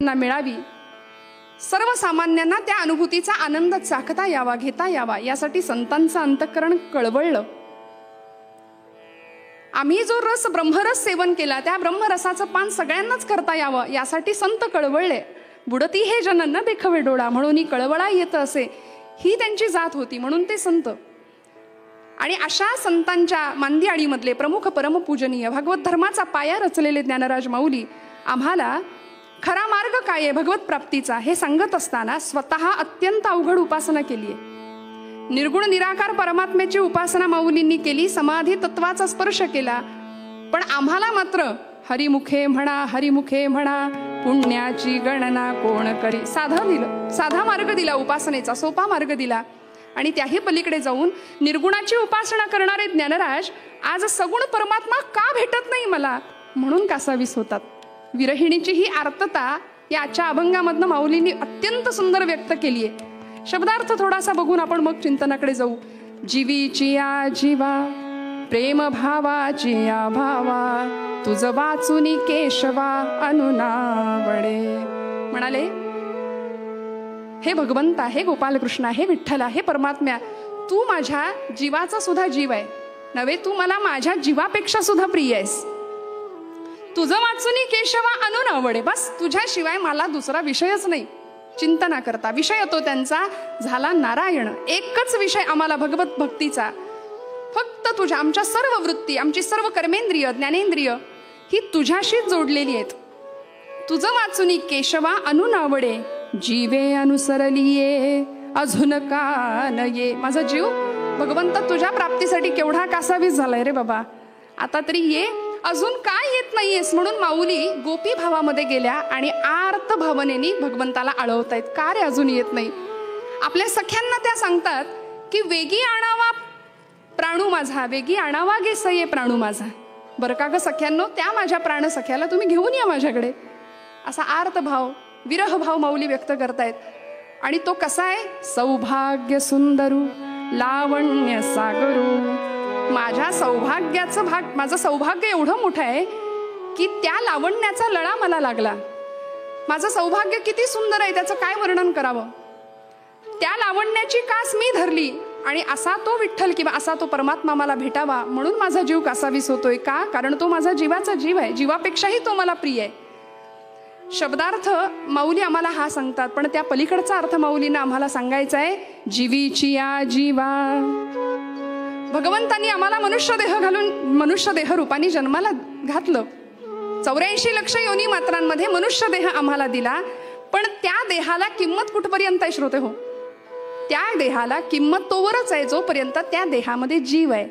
मिळावी, सर्वसामान्यांना त्या अनुभूतीचा आनंद चाखता यावा, घेता यावा, यासाठी संतांचं अंतःकरण कळवळलं. आम्ही जो रस ब्रह्मरस सेवन केला त्या ब्रह्मरसाचं पान सगळ्यांनाच करता यावं यासाठी संत कळवळले. बुडती हे जनन न देखवे डोळा, म्हणून कळवळा येत असे, ही त्यांची जात होती, म्हणून ते संत. आणि अशा संतांच्या मांदियाळीमधले प्रमुख परमपूजनीय भगवत धर्माचा पाया रचलेले ज्ञानराज माऊली आम्हाला खरा मार्ग काय आहे भगवत प्राप्तीचा हे सांगत असताना स्वतः अत्यंत अवघड उपासना केली आहे. निर्गुण निराकार परमात्म्याची उपासना माऊलींनी केली, समाधी तत्वाचा स्पर्श केला. पण आम्हाला मात्र हरिमुखे म्हणा, हरिमुखे म्हणा, पुण्याची गणना कोण करी, साधं दिलं, साधा मार्ग दिला, उपासनेचा सोपा मार्ग दिला. आणि त्याही पलीकडे जाऊन निर्गुणाची उपासना करणारे ज्ञानराज आज सगुण परमात्मा का भेटत नाही मला म्हणून कासावीस होतात. विरहिणीची ही आर्तता याच्या अभंगामधनं माऊलींनी अत्यंत सुंदर व्यक्त केली आहे. शब्दार्थ थोडासा बघून आपण मग चिंतनाकडे जाऊ. जीवीची या जीवा, प्रेम भावाची या भावा, तुझ वाचुनी केशवा अनुनावडे. म्हणाले, हे भगवंता, हे गोपालकृष्णा, हे विठ्ठला, हे परमात्म्या, तू माझ्या जीवाचा सुद्धा जीव आहे नव्हे, तू मला माझ्या जीवापेक्षा सुद्धा प्रिय आहेस. तुझं वाचुनी केशवा अनुनावडे, बस तुझ्याशिवाय मला दुसरा विषयच नाही चिंतना करता. विषय तो त्यांचा झाला नारायण. एकच विषय आम्हाला भगवत भक्तीचा, फक्त तुझ्या. आमच्या सर्व वृत्ती, आमची सर्व कर्मेंद्रिय, ज्ञानेंद्रिय ही तुझ्याशीच जोडलेली आहेत. तुझं वाचुनी केशवा अनुनावडे, जीवे अनुसरलिये अजून का नये. माझा जीव भगवंत तुझ्या प्राप्तीसाठी केवढा कासावीस झालाय रे बाबा, आता तरी ये, अजून काय येत नाहीयेस. म्हणून माऊली गोपी भावामध्ये गेल्या आणि आर्त भावनेनी भगवंताला आळवतायत. का रे अजून येत नाही. आपल्या सख्यांना त्या सांगतात की वेगी आणावा प्राणू माझा, वेगी आणावा गे सये प्राणू माझा. बरं का ग सख्यांनो, त्या माझ्या प्राण सख्याला तुम्ही घेऊन या माझ्याकडे. असा आर्त भाव, विरह भाव माऊली व्यक्त करतायत. आणि तो कसा आहे, सौभाग्य सुंदरू लावण्य सागरू. माझ्या सौभाग्याचं भाग, माझं सौभाग्य एवढं मोठं आहे की त्या लावण्याचा लळा मला लागला. माझं सौभाग्य किती सुंदर आहे, त्याचं काय वर्णन करावं. त्या लावण्याची कास मी धरली आणि असा तो विठ्ठल किंवा असा तो परमात्मा मला भेटावा म्हणून माझा जीव कासावीस होतोय. का? कारण तो माझा जीवाचा जीव आहे, जीवापेक्षाही तो मला प्रिय आहे. शब्दार्थ माऊली आम्हाला हा सांगतात, पण त्या पलीकडचा अर्थ माऊलींना आम्हाला सांगायचा आहे. जीवीची या जीवा, भगवंतांनी आम्हाला मनुष्य देह घालून मनुष्य देह रूपाने जन्माला घातलं. 84 लक्ष योनी मात्रांमध्ये मनुष्य देह आम्हाला दिला. पण त्या देहाला किंमत कुठपर्यंत आहे श्रोते हो. त्या देहाला किंमत तोवरच आहे जोपर्यंत त्या देहामध्ये जीव आहे.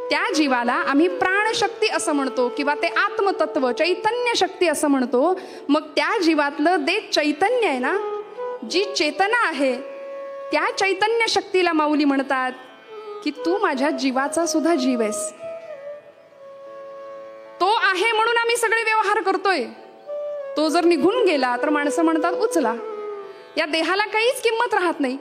त्या जीवाला आम्ही प्राणशक्ती असं म्हणतो किंवा ते आत्मतत्व चैतन्य शक्ती असं म्हणतो. मग त्या जीवातलं ते चैतन्य आहे ना, जी चेतना आहे, त्या चैतन्य शक्तीला माऊली म्हणतात की तू माझ्या जीवाचा सुद्धा जीव आहेस. तो आहे म्हणून आम्ही सगळे व्यवहार करतोय. तो जर निघून गेला तर माणसं म्हणतात उचला. या देहाला काहीच किंमत राहत नाही.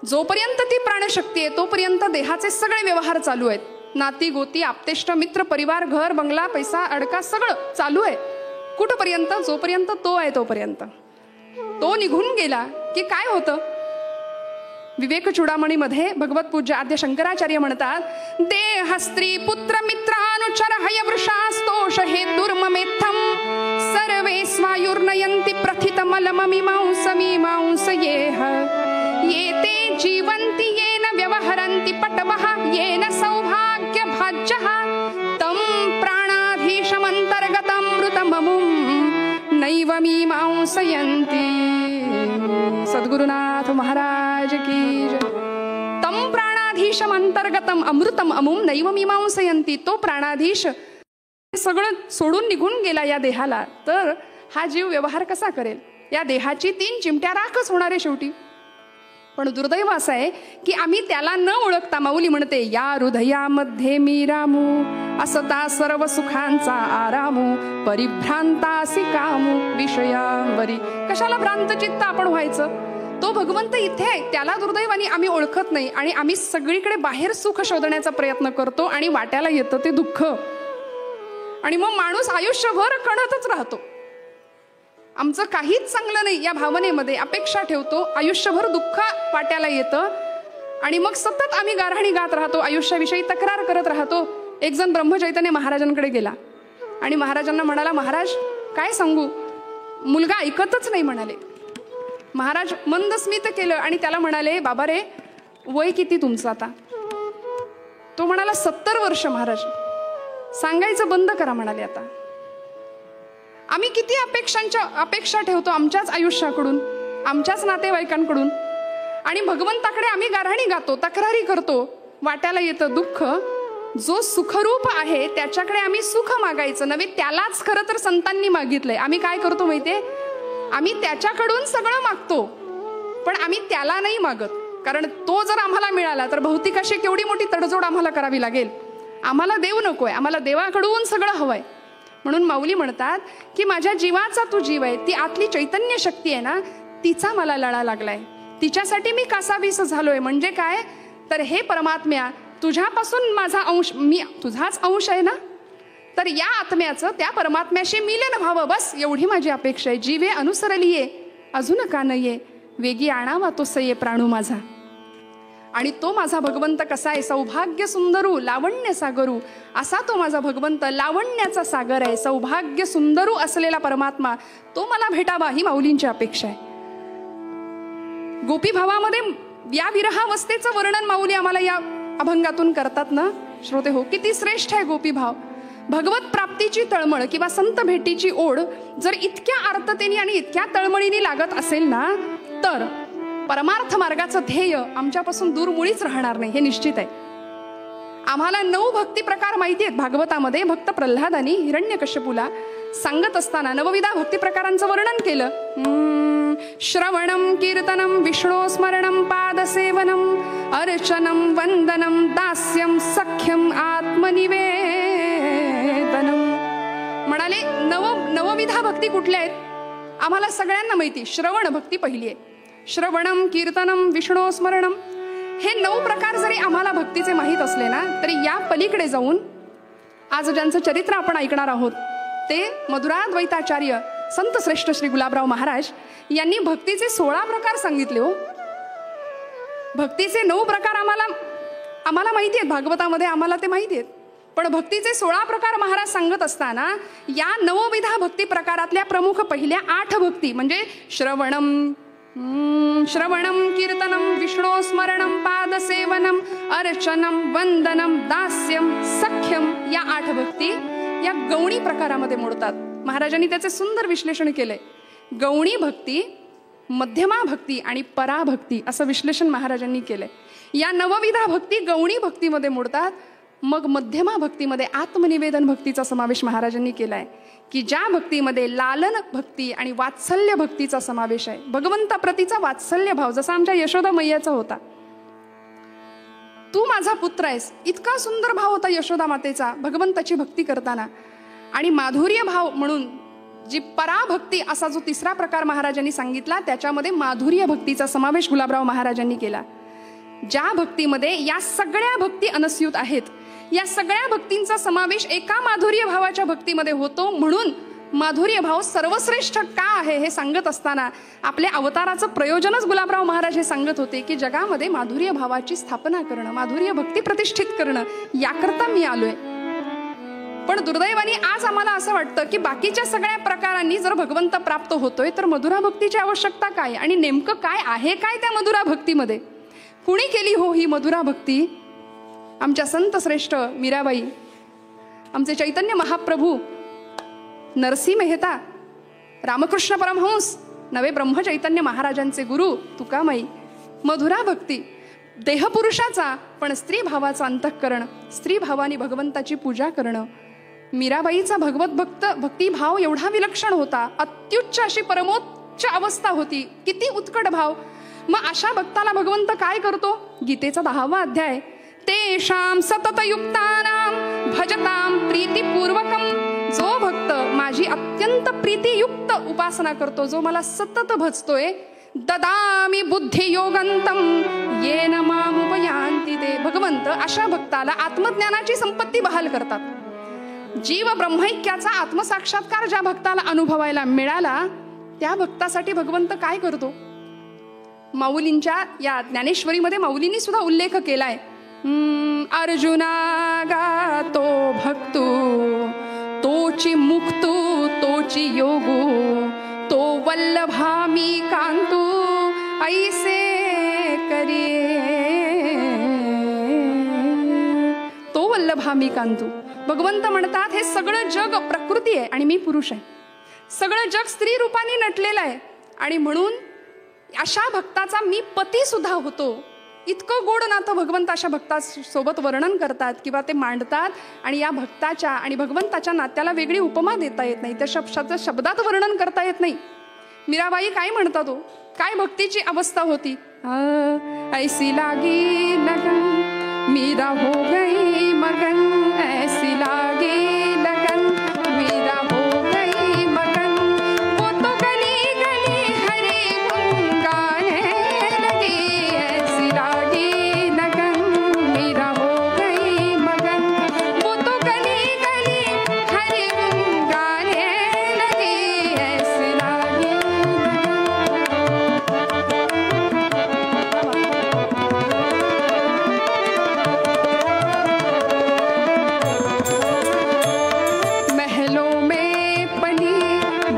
जोपर्यंत ती प्राणशक्ती आहे तोपर्यंत देहाचे सगळे व्यवहार चालू आहेत. नाती गोती, आपतेष्ट, मित्र, परिवार, घर, बंगला, पैसा, अडका सगळं चालू आहे. कुठपर्यंत? जोपर्यंत तो आहे तोपर्यंत. तो निघून गेला की काय होतं. विवेक चूडामणीमध्ये भगवत पूज्य आद्य शंकराचार्य म्हणतात, देह स्त्री पुत्र मित्र अनुचर हय वृषास्तोष हे दुर्ममेथम सर्वे स्वायुर्नयन्ति प्रथित मलममीमांस येह येते जीवन्ति येन व्यवहरन्ति पटवः येन सौभाग्य भाज्यः तं प्राणाधीशमन्तर्गतमृतममुं नैव मीमांसयन्ति. सद्गुरुनाथ महाराज की जय. तम प्राणाधीशम अंतर्गतम अमृतम अमुम नैव मीमांसयन्ति. तो प्राणाधीश सगळं सोडून निघून गेला या देहाला, तर हा जीव व्यवहार कसा करेल. या देहाची 3 चिमट्या राखच होणार आहे शेवटी. पण दुर्दैव असं आहे की आम्ही त्याला न ओळखता, माऊली म्हणते, या हृदयामध्ये मी रामू असता सर्व सुखांचा आरामू परिभ्रांतासी कामू विषयावरी. कशाला भ्रांतचित्त आपण व्हायचं. तो भगवंत इथे आहे, त्याला दुर्दैवाने आम्ही ओळखत नाही आणि आम्ही सगळीकडे बाहेर सुख शोधण्याचा प्रयत्न करतो आणि वाट्याला येतं ते दुःख. आणि मग माणूस आयुष्यभर कणतच राहतो. आमचं काहीच चांगलं नाही या भावनेमध्ये अपेक्षा ठेवतो, आयुष्यभर दुःख वाट्याला येतं आणि मग सतत आम्ही गाऱ्हाणी गात राहतो, आयुष्याविषयी तक्रार करत राहतो. एक जण ब्रह्मचैतन्य महाराजांकडे गेला आणि महाराजांना म्हणाला, महाराज काय सांगू, मुलगा ऐकतच नाही म्हणाले. महाराज मंदस्मित केलं आणि त्याला म्हणाले, बाबा रे वय किती तुमचं आता? तो म्हणाला 70 वर्ष. महाराज सांगायचं बंद करा म्हणाले. आता आम्ही किती अपेक्षा ठेवतो आमच्याच आयुष्याकडून, आमच्याच नातेवाईकांकडून, आणि भगवंताकडे आम्ही गाऱ्हाणी गातो, तक्रारी करतो, वाट्याला येतं दुःख. जो सुखरूप आहे त्याच्याकडे आम्ही सुख मागायचं नव्हे, त्यालाच खरं तर संतांनी मागितलंय. आम्ही काय करतो माहितीये, आम्ही त्याच्याकडून सगळं मागतो पण आम्ही त्याला नाही मागत. कारण तो जर आम्हाला मिळाला तर भौतिक अशी केवढी मोठी तडजोड आम्हाला करावी लागेल. आम्हाला देव नकोय, आम्हाला देवाकडून सगळं हवंय. म्हणून माऊली म्हणतात की माझ्या जीवाचा तू जीव आहे, ती आतली चैतन्य शक्ती आहे ना, तिचा मला लळा लागलाय, तिच्यासाठी मी कासावीस झालोय. म्हणजे काय तर हे परमात्म्या, तुझ्यापासून माझा अंश, मी तुझाच अंश आहे ना, तर या आत्म्याचं त्या परमात्म्याशी मिलन व्हावं, बस एवढी माझी अपेक्षा आहे. जीवे अनुसरलीये अजून का नये, वेगी आणावा तो सये प्राणू माझा. आणि तो माझा भगवंत कसा आहे, सौभाग्य सुंदरू लावण्य सागरू, असा तो माझा भगवंत लावण्याचा सागर आहे. सौभाग्य सुंदरू असलेला परमात्मा तो मला भेटावा, ही माऊलींची अपेक्षा आहे. गोपी भावामध्ये या विरहावस्थेचं वर्णन माऊली आम्हाला या अभंगातून करतात ना श्रोते हो. किती श्रेष्ठ आहे गोपी भाव. भगवत प्राप्तीची तळमळ किंवा संत भेटीची ओढ जर इतक्या आर्ततेने आणि इतक्या तळमळीने लागत असेल ना, तर परमार्थ मार्गाचं ध्येय आमच्यापासून दूर मुळीच राहणार नाही, हे निश्चित आहे. आम्हाला 9 भक्ती प्रकार माहिती आहेत भागवतामध्ये. भक्त प्रल्हादानी हिरण्यकश्यपूला सांगत असताना 9विधा भक्ती प्रकारांचं वर्णन केलं. श्रवणम कीर्तनम विष्णू स्मरणम पादसेवनम अर्चनम वंदनम दास्यम सख्यम आत्मनिवेदनम. म्हणाले 9विधा भक्ती कुठल्या आहेत आम्हाला सगळ्यांना माहिती. श्रवण भक्ती पहिली आहे. श्रवणम कीर्तनम विष्णू स्मरणम हे 9 प्रकार जरी आम्हाला भक्तीचे माहीत असले ना, तरी या पलीकडे जाऊन आज ज्यांचं चरित्र आपण ऐकणार आहोत ते मधुराद्वैताचार्य संत श्रेष्ठ श्री गुलाबराव महाराज यांनी भक्तीचे 16 प्रकार सांगितले हो. भक्तीचे 9 प्रकार आम्हाला माहिती आहेत भागवतामध्ये, आम्हाला ते माहिती आहेत. पण भक्तीचे 16 प्रकार महाराज सांगत असताना या 9विधा भक्ती प्रकारातल्या प्रमुख पहिल्या 8 भक्ती म्हणजे श्रवणम कीर्तनम विष्णू स्मरणम पादसेवनम अर्चनम वंदनम दास्यम सख्यम या 8 भक्ती या गौणी प्रकारामध्ये मोडतात. महाराजांनी त्याचे सुंदर विश्लेषण केलंय. गौणी भक्ती, मध्यमा भक्ती आणि पराभक्ती असं विश्लेषण महाराजांनी केलंय. या 9विधा भक्ती गौणी भक्तीमध्ये मोडतात. मग मध्यमा भक्तीमध्ये आत्मनिवेदन भक्तीचा समावेश महाराजांनी केलाय की ज्या भक्तीमध्ये लालन भक्ती आणि वात्सल्य भक्तीचा समावेश आहे. भगवंताप्रतीचा वात्सल्य भाव जसा आमच्या यशोदा मैयाचा होता, तू माझा पुत्र आहेस, इतका सुंदर भाव होता यशोदा मातेचा भगवंताची भक्ती करताना. आणि माधुर्य भाव म्हणून जी पराभक्ती असा जो 3रा प्रकार महाराजांनी सांगितला, त्याच्यामध्ये माधुर्य भक्तीचा समावेश गुलाबराव महाराजांनी केला. ज्या भक्तीमध्ये या सगळ्या भक्ती अनस्यूत आहेत, या सगळ्या भक्तींचा समावेश एका माधुर्य भावाच्या भक्तीमध्ये होतो. म्हणून माधुर्य भाव सर्वश्रेष्ठ का आहे हे सांगत असताना आपल्या अवताराचं प्रयोजनच गुलाबराव महाराज हे सांगत होते की जगामध्ये माधुर्य भावाची स्थापना करणं, माधुर्य भक्ती प्रतिष्ठित करणं, याकरता मी आलोय. पण दुर्दैवाने आज आम्हाला असं वाटतं की बाकीच्या सगळ्या प्रकारांनी जर भगवंत प्राप्त होतोय तर मधुरा भक्तीची आवश्यकता काय आणि नेमकं काय आहे काय त्या मधुरा भक्तीमध्ये. कुणी केली हो ही मधुरा भक्ती? आमच्या संत श्रेष्ठ मीराबाई, आमचे चैतन्य महाप्रभू नरसी मेहता, रामकृष्ण परमहंस, नवे ब्रह्मचैतन्य महाराजांचे गुरु तुकामाई. मधुरा भक्ती देहपुरुषाचा पण स्त्री भावाचा अंतःकरण, स्त्री भावाने भगवंताची पूजा करणं. मीराबाईचा भगवत भक्तिभाव एवढा विलक्षण होता, अत्युच्च अशी परमोच्च अवस्था होती. किती उत्कट भाव. मग अशा भक्ताला भगवंत काय करतो? गीतेचा 10वा अध्याय, तेषां सततयुक्तानां भजतां प्रीतिपूर्वकम. जो भक्त माझी अत्यंत प्रीतियुक्त उपासना करतो, जो मला सतत भजतोय, ददामि बुद्धियोगंतम येन मामुपयांति ते. भगवंत अशा भक्ताला आत्मज्ञानाची संपत्ती बहाल करतात. जीव ब्रह्मैक्याचा आत्मसाक्षात्कार ज्या भक्ताला अनुभवायला मिळाला त्या भक्तासाठी भगवंत काय करतो? माऊलींच्या या ज्ञानेश्वरीमध्ये माऊलींनी सुद्धा उल्लेख केलाय. अर्जुना गातो भक्तू तोची मुक्तू तोची योगू तो वल्लभामी कांतू ऐसे करिये. तो वल्लभामी कांतू. भगवंत म्हणतात हे सगळं जग प्रकृती आहे आणि मी पुरुष आहे. सगळं जग स्त्री रूपाने नटलेलं आहे आणि म्हणून अशा भक्ताचा मी पती सुद्धा होतो. इतकं गोड नातं भगवंत अशा भक्तासोबत वर्णन करतात किंवा ते मांडतात. आणि या भक्ताच्या आणि भगवंताच्या नात्याला वेगळी उपमा देता येत नाही, त्या शब्दात वर्णन करता येत नाही. मीराबाई काय म्हणतात हो, काय भक्तीची अवस्था होती. ऐसी लागी लगन मीरा हो गई मगन, ऐसी लागी लगन मीरा हो गई मगन, वो तो गली गली हरी गुन गाने लगी. ऐसी लागी लगन मीरा हो गई मगन, वो तो गली गली हरी गुन गाने लगी. ऐसी लागी महलों में पली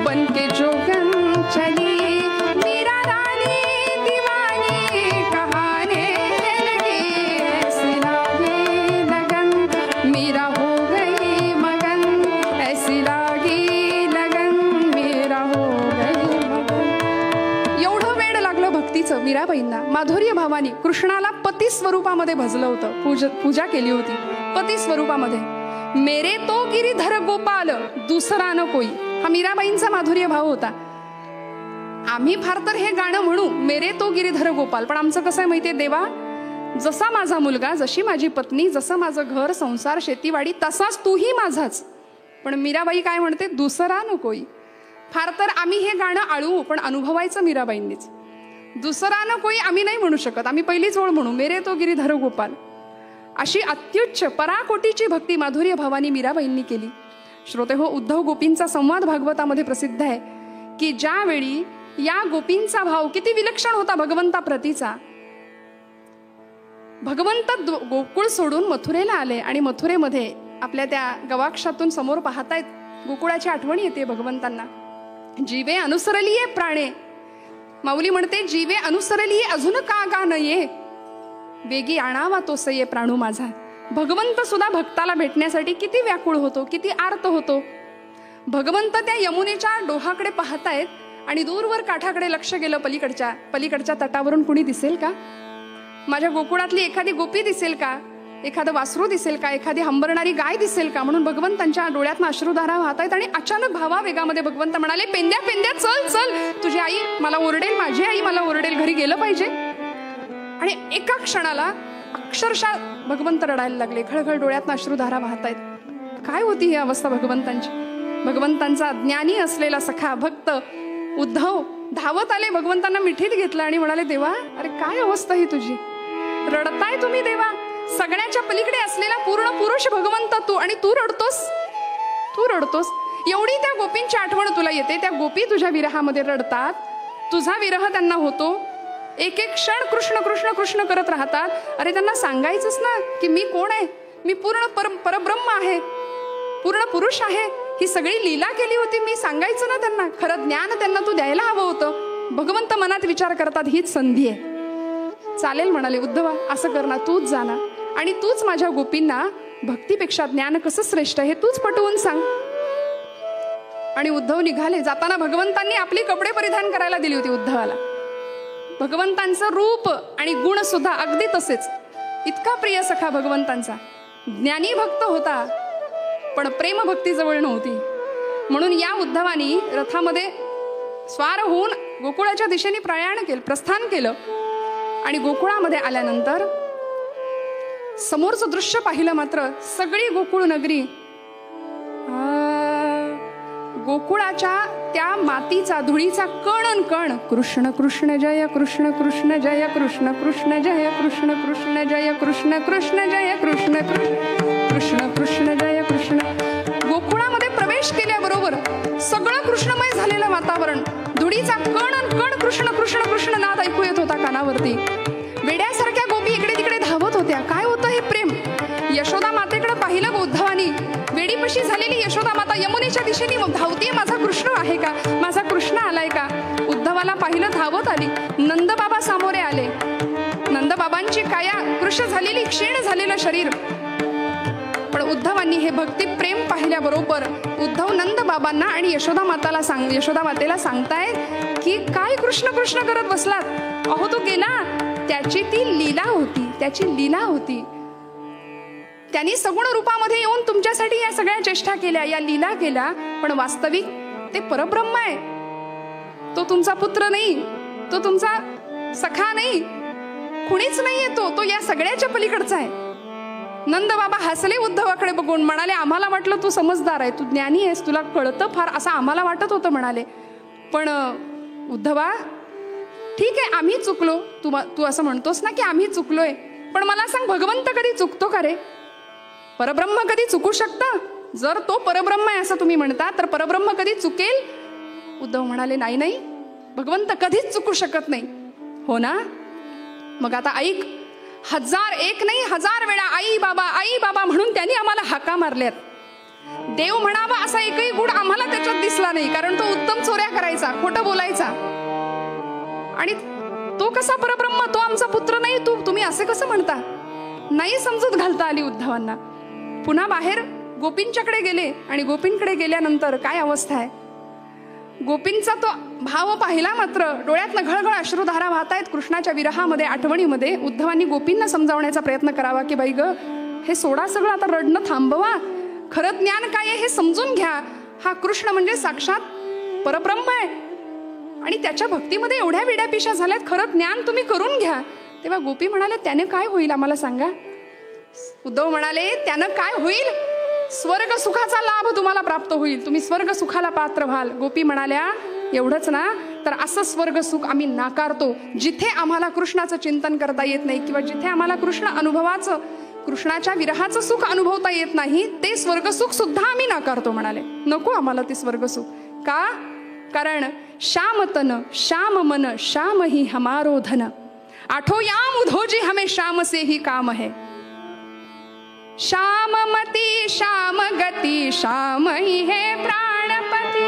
बन के जोगन चली, मीरा रानी दीवानी कहाने लगी. ऐसी लागी लगन मीरा हो गई मगन, ऐसी लागी लगन मीरा हो गई मगन. एवढं वेड लागलं भक्तीचं मीराबाईंना. माधुर्य भावानी कृष्णाला पती स्वरूपामध्ये भजलं होतं, पूजा केली होती पती स्वरूपामध्ये. मेरे तो गिरीधर गोपाल दुसरा न कोई, हा मीराबाईंचा माधुर्य भाव होता. आम्ही फार तर हे गाणं म्हणू मेरे तो गिरीधर गोपाल, पण आमचं कसं आहे माहितीये, देवा जसा माझा मुलगा, जशी माझी पत्नी, जसं माझं घर संसार शेतीवाडी, तसाच तूही माझाच. पण मीराबाई काय म्हणते, दुसरा न कोई. फार तर आम्ही हे गाणं आळू, पण अनुभवायचं मीराबाईंनीच. दुसरा न कोई आम्ही नाही म्हणू शकत, आम्ही पहिलीच ओळ म्हणू मेरे तो गिरीधर गोपाल. अशी अत्युच्च पराकोटीची भक्ती माधुर्य भावानी मीराबाईंनी केली. श्रोते हो, उद्धव गोपींचा संवाद भागवतामध्ये प्रसिद्ध आहे की ज्यावेळी या गोपींचा भाव किती विलक्षण होता भगवंताप्रतीचा. भगवंत गोकुळ सोडून मथुरेला आले आणि मथुरेमध्ये आपल्या त्या गवाक्षातून समोर पाहतायत, गोकुळाची आठवण येते भगवंतांना. जीवे अनुसरलीये प्राणे, माऊली म्हणते जीवे अनुसरलीये अजून का गा नये, वेगी आणावा तो सये प्राणू माझा. भगवंत सुद्धा भक्ताला भेटण्यासाठी किती व्याकुळ होतो, किती आर्त होतो. भगवंत त्या यमुनेच्या डोहाकडे पाहतायत आणि दूरवर काठाकडे लक्ष गेलं, पलीकडच्या तटावरून कुणी दिसेल का, माझ्या गोकुळातली एखादी गोपी दिसेल का, एखादं वासरू दिसेल का, एखादी हंबरणारी गाय दिसेल का. म्हणून भगवंतांच्या डोळ्यातनं अश्रुधारा वाहतायत आणि अचानक भावावेगामध्ये भगवंत म्हणाले, पेंद्या पेंद्या चल चल, तुझी आई मला ओरडेल, माझी आई मला ओरडेल, घरी गेलं पाहिजे. आणि एका क्षणाला अक्षरशः भगवंत रडायला लागले, खळखळ डोळ्यातनं अश्रुधारा वाहतायत. काय होती ही अवस्था भगवंतांची. भगवंतांचा ज्ञानी असलेला सखा भक्त उद्धव धावत आले, भगवंतांना मिठीत घेतलं आणि म्हणाले, देवा अरे काय अवस्था ही तुझी, रडताय तुम्ही देवा. सगळ्याच्या पलीकडे असलेला पूर्ण पुरुष भगवंत तू, आणि तू रडतोस. एवढी त्या गोपींची आठवण तुला येते, त्या गोपी तुझ्या विरहामध्ये रडतात, तुझा विरह त्यांना होतो. एक एक क्षण कृष्ण कृष्ण कृष्ण करत राहतात. अरे त्यांना सांगायचंच ना की मी कोण आहे, मी पूर्ण परब्रह्म आहे, पूर्ण पुरुष आहे, ही सगळी लीला केली होती, मी सांगायचं ना त्यांना. खरं ज्ञान त्यांना तू द्यायला हवं होतं. भगवंत मनात विचार करतात, हीच संधी आहे. चालेल म्हणाले उद्धवा, असं कर ना, तूच जाना आणि तूच माझ्या गोपींना भक्तीपेक्षा ज्ञान कसं श्रेष्ठ हे तूच पटवून सांग. आणि उद्धव निघाले. जाताना भगवंतांनी आपली कपडे परिधान करायला दिली होती उद्धवाला. भगवंतांचं रूप आणि गुण सुद्धा अगदी तसेच. इतका प्रिय सखा भगवंतांचा, ज्ञानी भक्त होता पण प्रेम भक्ती जवळ नव्हती. म्हणून या उद्धवानी रथामध्ये स्वार होऊन गोकुळाच्या दिशेने प्रस्थान केलं. आणि गोकुळामध्ये आल्यानंतर समोरचं दृश्य पाहिलं मात्र सगळी गोकुळ नगरी गोकुळाच्या त्या मातीचा धुळीचा कण कण कृष्ण कृष्ण जय कृष्ण कृष्ण जय कृष्ण कृष्ण जय कृष्ण कृष्ण जय कृष्ण कृष्ण जय कृष्ण कृष्ण कृष्ण जय कृष्ण. गोकुळामध्ये प्रवेश केल्याबरोबर सगळं कृष्णमय झालेलं वातावरण, गोडीचा कण कण कृष्ण कृष्ण कृष्ण नाद ऐकू येत होता कानावरती. वेड्यासारख्या गोपी इकडे तिकडे धावत होत्या. काय होतं हे प्रेम? यशोदा मातेकडे पाहिलं उद्धवानी. वेडीपशी झालेली यशोदा माता यमुनेच्या दिशेने धावतीये. माझा कृष्ण आहे का? माझा कृष्ण आलाय का? उद्धवाला पाहिलं, धावत आली. नंदबाबा सामोरे आले. नंदबाबांची काया कृष्ण झालेली, क्षीण झालेलं शरीर. पण उद्धवांनी हे भक्ती प्रेम पाहिल्याबरोबर उद्धव नंदबाबांना आणि यशोदा मातेला सांगताय की काय कृष्ण कृष्ण करत बसलात? अहो तो गेला. त्याची ती लीला होती, त्याची लीला होती. त्यांनी सगुण रूपामध्ये येऊन तुमच्यासाठी या सगळ्या चेष्टा केल्या, या लीला केल्या. पण वास्तविक ते परब्रह्म आहे. तो तुमचा पुत्र नाही, तो तुमचा सखा नाही, कुणीच नाहीये. तो या सगळ्याच्या पलीकडचा आहे. नंदबाबा हसले उद्धवाकडे बघून, म्हणाले आम्हाला वाटलं तू समजदार आहे, तू ज्ञानी आहेस, तुला कळतं फार, असं आम्हाला वाटत होतं म्हणाले. पण उद्धवा, ठीक आहे आम्ही चुकलो. तू असं म्हणतोस ना की आम्ही चुकलोय, पण मला सांग भगवंत कधी चुकतो का रे? परब्रह्म कधी चुकू शकतं? जर तो परब्रह्म आहे असं तुम्ही म्हणता तर परब्रह्म कधी चुकेल? उद्धव म्हणाले नाही नाही, भगवंत कधीच चुकू शकत नाही. हो ना? मग आता ऐक, 1001 नाही 1000 वेळा आई बाबा म्हणून त्यांनी आम्हाला हाका मारल्यात. देव म्हणावा असा एकही गुण आम्हाला त्याच्यात दिसला नाही, कारण तो उत्तम चोऱ्या करायचा, खोटं बोलायचा. आणि तो कसा परब्रह्म? तो आमचा पुत्र नाही, तुम्ही असे कसं म्हणता? नाही समजूत घालता आली उद्धवांना. पुन्हा बाहेर गोपींच्याकडे गेले आणि गोपींकडे गेल्यानंतर काय अवस्था आहे? गोपींचा तो भाव पाहिला मात्र डोळ्यातनं घळघळ अश्रुधारा वाहतायत कृष्णाच्या विरहामध्ये, आठवणीमध्ये. उद्धवांनी गोपींना समजावण्याचा प्रयत्न करावा की बाई ग, हे सोडा सगळं, आता रडणं थांबवा. खरं ज्ञान काय आहे हे समजून घ्या. हा कृष्ण म्हणजे साक्षात परब्रह्म आहे आणि त्याच्या भक्तीमध्ये एवढ्या विड्यापिशा झाल्यात. खरं ज्ञान तुम्ही करून घ्या. तेव्हा गोपी म्हणाले त्याने काय होईल आम्हाला सांगा? उद्धव म्हणाले त्यानं काय होईल? स्वर्ग सुखाचा लाभ तुम्हाला प्राप्त होईल, तुम्ही स्वर्ग सुखाला पात्र व्हाल. गोपी म्हणाल्या एवढंच ना, तर असं स्वर्ग सुख आम्ही नाकारतो जिथे आम्हाला कृष्णाचं चिंतन करता येत नाही, किंवा जिथे आम्हाला कृष्णाच्या विरहाचं सुख अनुभवता येत नाही, ते स्वर्ग सुख सुद्धा आम्ही नाकारतो. म्हणाले नको आम्हाला ते स्वर्ग सुख. का? कारण श्याम तन श्याम मन श्याम ही हमारो धन, आठो याम उधोजी हमें श्याम से ही काम है. श्याम मती श्याम गति श्याम ही है प्राणपति.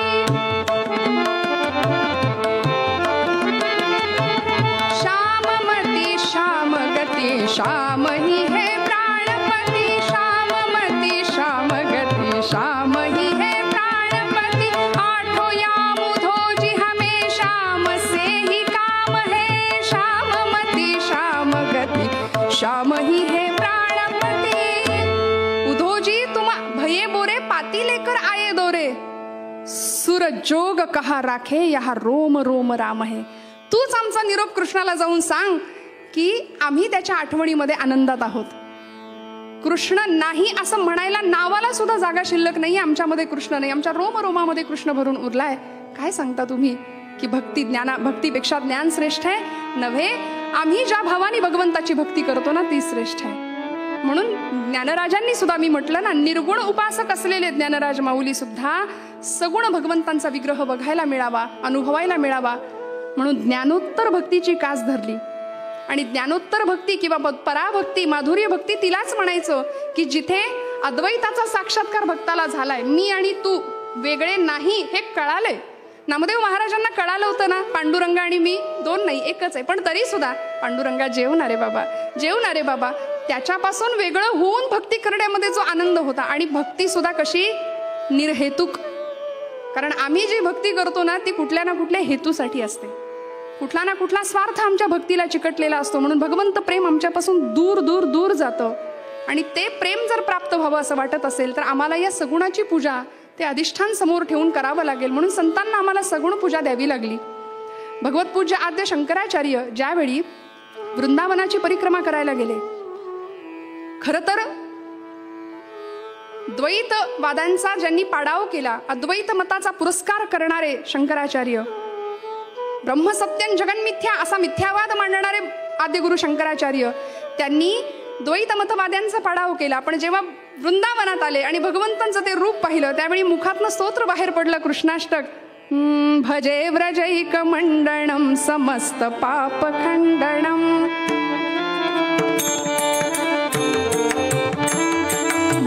श्याम मती श्याम गति श्याम ही है प्राणपति. श्याम मती श्याम गति श्याम ही है प्राणपति. आठो याम उधोजी हमें श्याम से ही काम है. श्याम मती श्याम गति श्याम ही है प्राणपति. उधोजी तुम भये बोरे पाती लेकर आए दोरे, सुर जोग कहा राखे यहाँ रोम रोम राम है. तूच आमचा निरोप कृष्णाला जाऊन सांग की आम्ही त्याच्या आठवणीमध्ये आनंदात आहोत. कृष्ण नाही असं म्हणायला नावाला सुद्धा जागा शिल्लक नाही आमच्यामध्ये. कृष्ण नाही, आमच्या रोम रोमामध्ये कृष्ण भरून उरलाय. काय सांगता तुम्ही की भक्तीपेक्षा ज्ञान श्रेष्ठ आहे? नव्हे, आम्ही ज्या भावाने भगवंताची भक्ती करतो ना ती श्रेष्ठ आहे. म्हणून ज्ञानराजांनी सुद्धा, मी म्हटलं ना, निर्गुण उपासक असलेले ज्ञानराज माऊली सुद्धा सगुण भगवंतांचा विग्रह बघायला मिळावा, अनुभवायला मिळावा म्हणून ज्ञानोत्तर भक्तीची कास धरली. आणि ज्ञानोत्तर भक्ती किंवा पराभक्ती, माधुर्य भक्ती तिलाच म्हणायचं की जिथे अद्वैताचा साक्षात्कार भक्ताला झालाय. मी आणि तू वेगळे नाही हे कळालंय. नामदेव महाराजांना कळालं होतं ना, पांडुरंग आणि मी दोन नाही एकच आहे. पण तरी सुद्धा पांडुरंगा जेवणारे बाबा, त्याच्यापासून वेगळं होऊन भक्ती करण्यामध्ये जो आनंद होता. आणि भक्ती सुद्धा कशी निर्हेतुक, कारण आम्ही जी भक्ती करतो ना ती कुठल्या ना कुठल्या हेतूसाठी असते, कुठला ना कुठला स्वार्थ आमच्या भक्तीला चिकटलेला असतो. म्हणून भगवंत प्रेम आमच्यापासून दूर दूर दूर जातं. आणि ते प्रेम जर प्राप्त व्हावं असं वाटत असेल तर आम्हाला या सगुणाची पूजा ते अधिष्ठान समोर ठेवून करावं लागेल. म्हणून संतांना आम्हाला सगुण पूजा द्यावी लागली. भगवत पूज्य आद्य शंकराचार्य ज्यावेळी वृंदावनाची परिक्रमा करायला गेले, खर तर द्वैतवादांचा ज्यांनी पाडाव केला, अद्वैत मताचा पुरस्कार करणारे शंकराचार्य, ब्रह्मसत्यं जगन्मिथ्या असा मिथ्यावाद मांडणारे आद्यगुरु शंकराचार्य, त्यांनी द्वैतमतवाद्यांचा पाडाव केला. पण जेव्हा वृंदावनात आले आणि भगवंतांचं ते रूप पाहिलं त्यावेळी मुखातनं स्तोत्र बाहेर पडलं, कृष्णाष्टक. भजे व्रजैकमण्डनं समस्त पापखण्डनम्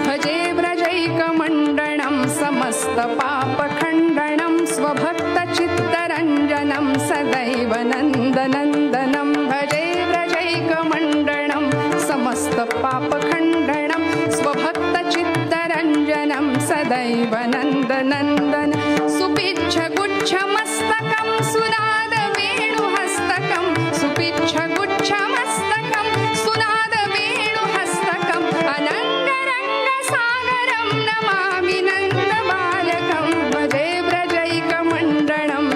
भजे व्रजैकमण्डनं समस्त पापखण्डनं स्वभक्तचित्तरञ्जनं सदैव नन्दनन्दनं भजे व्रजैकमण्डनं समस्त पापखण्डनं स्वभक्तचित्तरञ्जनं सदैव नन्दनन्दन सुपिच्छगुच्छमस्तकं सुनादवेणुहस्तकं सुपिच्छगुच्छमस्तकं सुनादवेणुहस्तकं अनङ्गरङ्गसागरं नमामि नन्दबालकं भजे व्रजैकमण्डनम्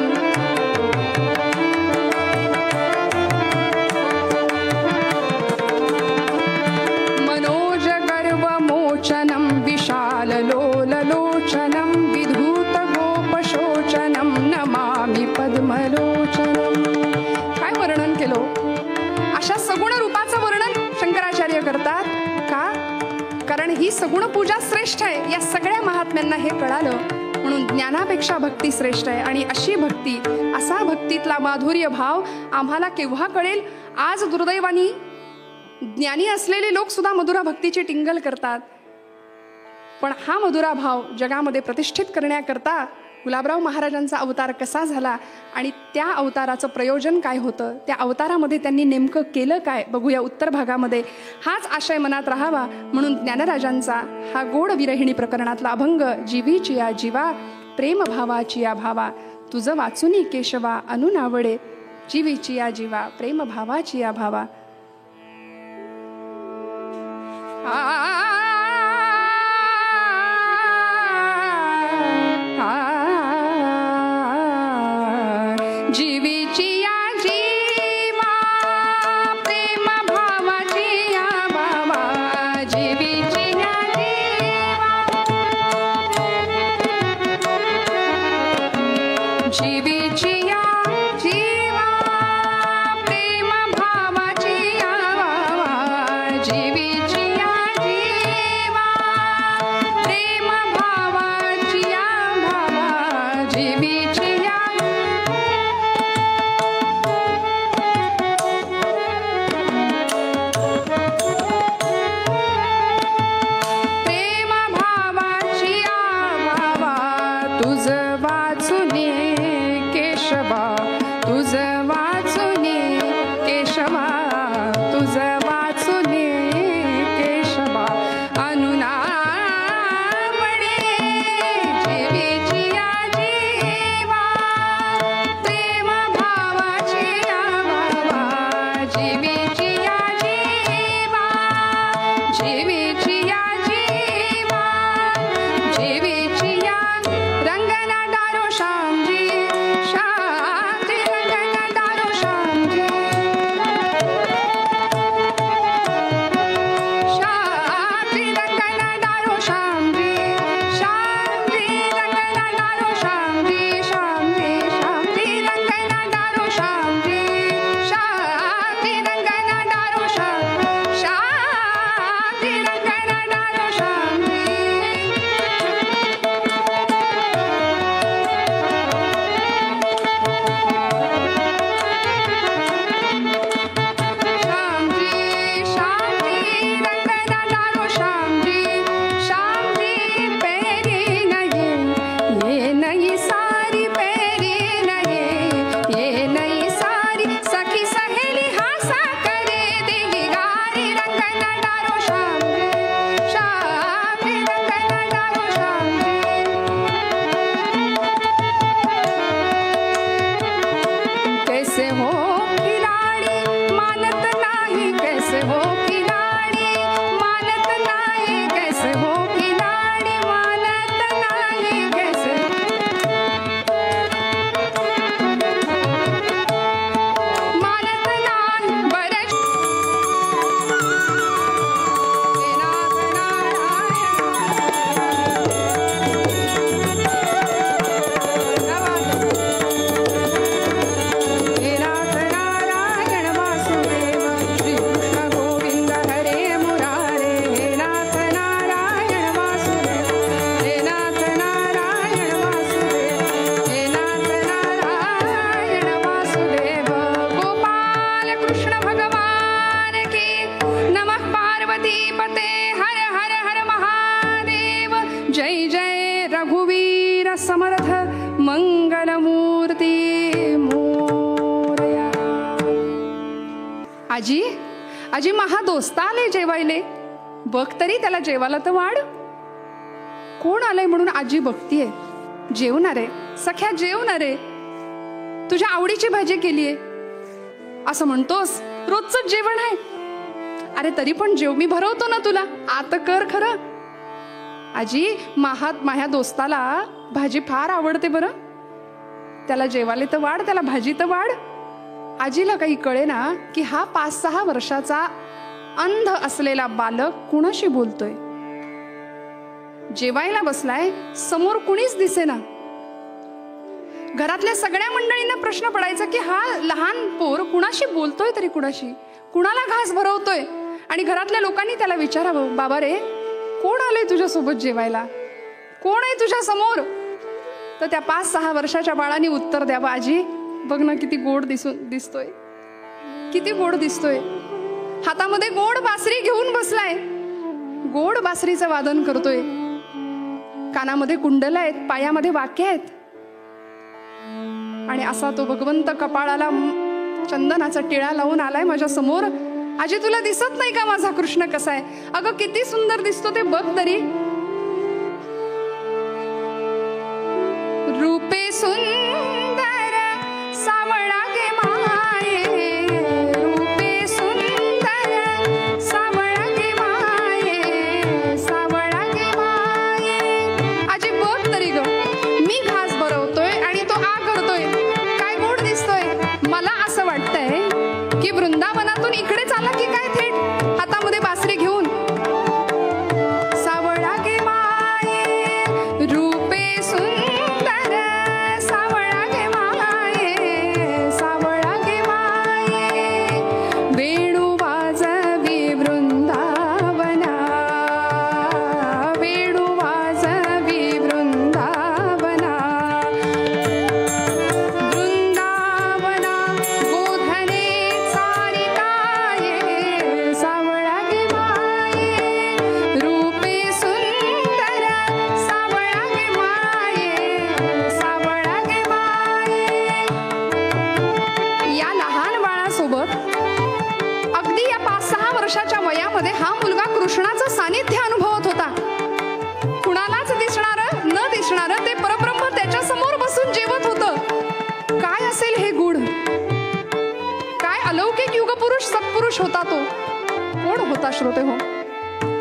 मनोजगर्वमोचनं विशाललोललोचनं विधूतगोपशोचनं नमामि पद्मलोचनं. काय वर्णन केलं? अशा सगुण रूपाचं वर्णन शंकराचार्य करतात का? कारण ही सगुण पूजा श्रेष्ठ आहे. या सगळ्या महात्म्यांना हे कळालं म्हणून ज्ञानापेक्षा भक्ती श्रेष्ठ आहे. आणि अशी भक्ती, असा भक्तीतला माधुर्य भाव आम्हाला केव्हा कळेल? आज दुर्दैवानी ज्ञानी असलेले लोक सुद्धा मधुरा भक्तीची टिंगल करतात. पण हा मधुरा भाव जगामध्ये प्रतिष्ठित करण्याकरता गुलाबराव महाराजांचा अवतार कसा झाला आणि त्या अवताराचं प्रयोजन काय होतं, त्या अवतारामध्ये त्यांनी नेमकं केलं काय, बघूया उत्तर भागामध्ये. हाच आशय मनात राहावा म्हणून ज्ञानराजांचा हा गोड विरहिणी प्रकरणातला अभंग, जीवीची या जीवा प्रेम भावाची या भावा तुझं वाचुनी केशवा अनुनावडे, जीवीची या जीवा प्रेम भावाची या भावा. जीवीची या जीवा प्रेम भावाची या भावा, जीवीची या जीवा जीवीची या जीवा प्रेम भावाची या भावा, जीवीची या जीवा प्रेम भावाची या भावा, जीवीची या आजी आजी महा दोस्त आले जेवायले, बघ तरी त्याला जेवायला तर वाढ. कोण आलंय म्हणून आजी बघतीये. जेवणार आहे सख्या, जेवणार आहे. तुझ्या आवडीची भाजी केलीये असं म्हणतोस, रोजच जेवण आहे. अरे तरी पण जेव, मी भरवतो ना तुला, आता कर खरं. आजी माझ्या दोस्ताला भाजी फार आवडते बरं, त्याला जेवाले तर वाढ, त्याला भाजी तर वाढ. आजीला काही कळे ना की हा 5-6 वर्षाचा अंध असलेला बालक कुणाशी बोलतोय. जेवायला बसलाय, समोर कुणीच दिसेना. घरातल्या सगळ्या मंडळींना प्रश्न पडायचा की हा लहान पोर कुणाशी बोलतोय, तरी कुणाशी, कुणाला घास भरवतोय. आणि घरातल्या लोकांनी त्याला विचारावं, बाबा रे कोण आलंय तुझ्यासोबत जेवायला, कोण आहे तुझ्या समोर. तर त्या 5-6 वर्षाच्या बाळाने उत्तर द्यावं, आजी बघ ना किती गोड दिसतोय, किती गोड दिसतोय. हातामध्ये गोड बासरी घेऊन बसलाय, गोड बासरीचं वादन करतोय. कानामध्ये कुंडल आहेत, पायामध्ये वाक्य आहेत. आणि असा तो भगवंत कपाळाला चंदनाचा टिळा लावून आलाय माझ्या समोर. आजी तुला दिसत नाही का माझा कृष्ण कसा आहे. अगं किती सुंदर दिसतो ते बघ तरी. रूपे सुंदर सावळा गे माये, रूपे सुंदर सावळा गे माये, सावळा गे माये. आजी बघ तरी ग, मी घास भरवतोय आणि तो आ करतोय, काय गोड दिसतोय. मला असं वाटतंय की वृंदावनातून इकडे चाला की काय थेट हातामध्ये बासरी घेऊन. सावळा गे माये रूपे सुंदर, सावळा गे माये, सावळा गे माये. वेणू वाजवी वृंदावना, वेणू वाजवी वृंदावना. वृंदावना गोधने सारिकाये, सावळा गे माये. रूपे सुंदर सावळा गे माये, सावळा गे माये. या लहान बाळासोबत अगदी या 5-6 वर्षाच्या वयामध्ये हा मुलगा कृष्णाचं सानिध्य अनुभवत होता. कुणालाच दिसणारं न दिसणारं ते परब्रह्म त्याच्या समोर बसून जेवत होतं. काय असेल हे गुण, काय अलौकिक युगपुरुष सत्पुरुष होता तो. कोण होता श्रोते हो.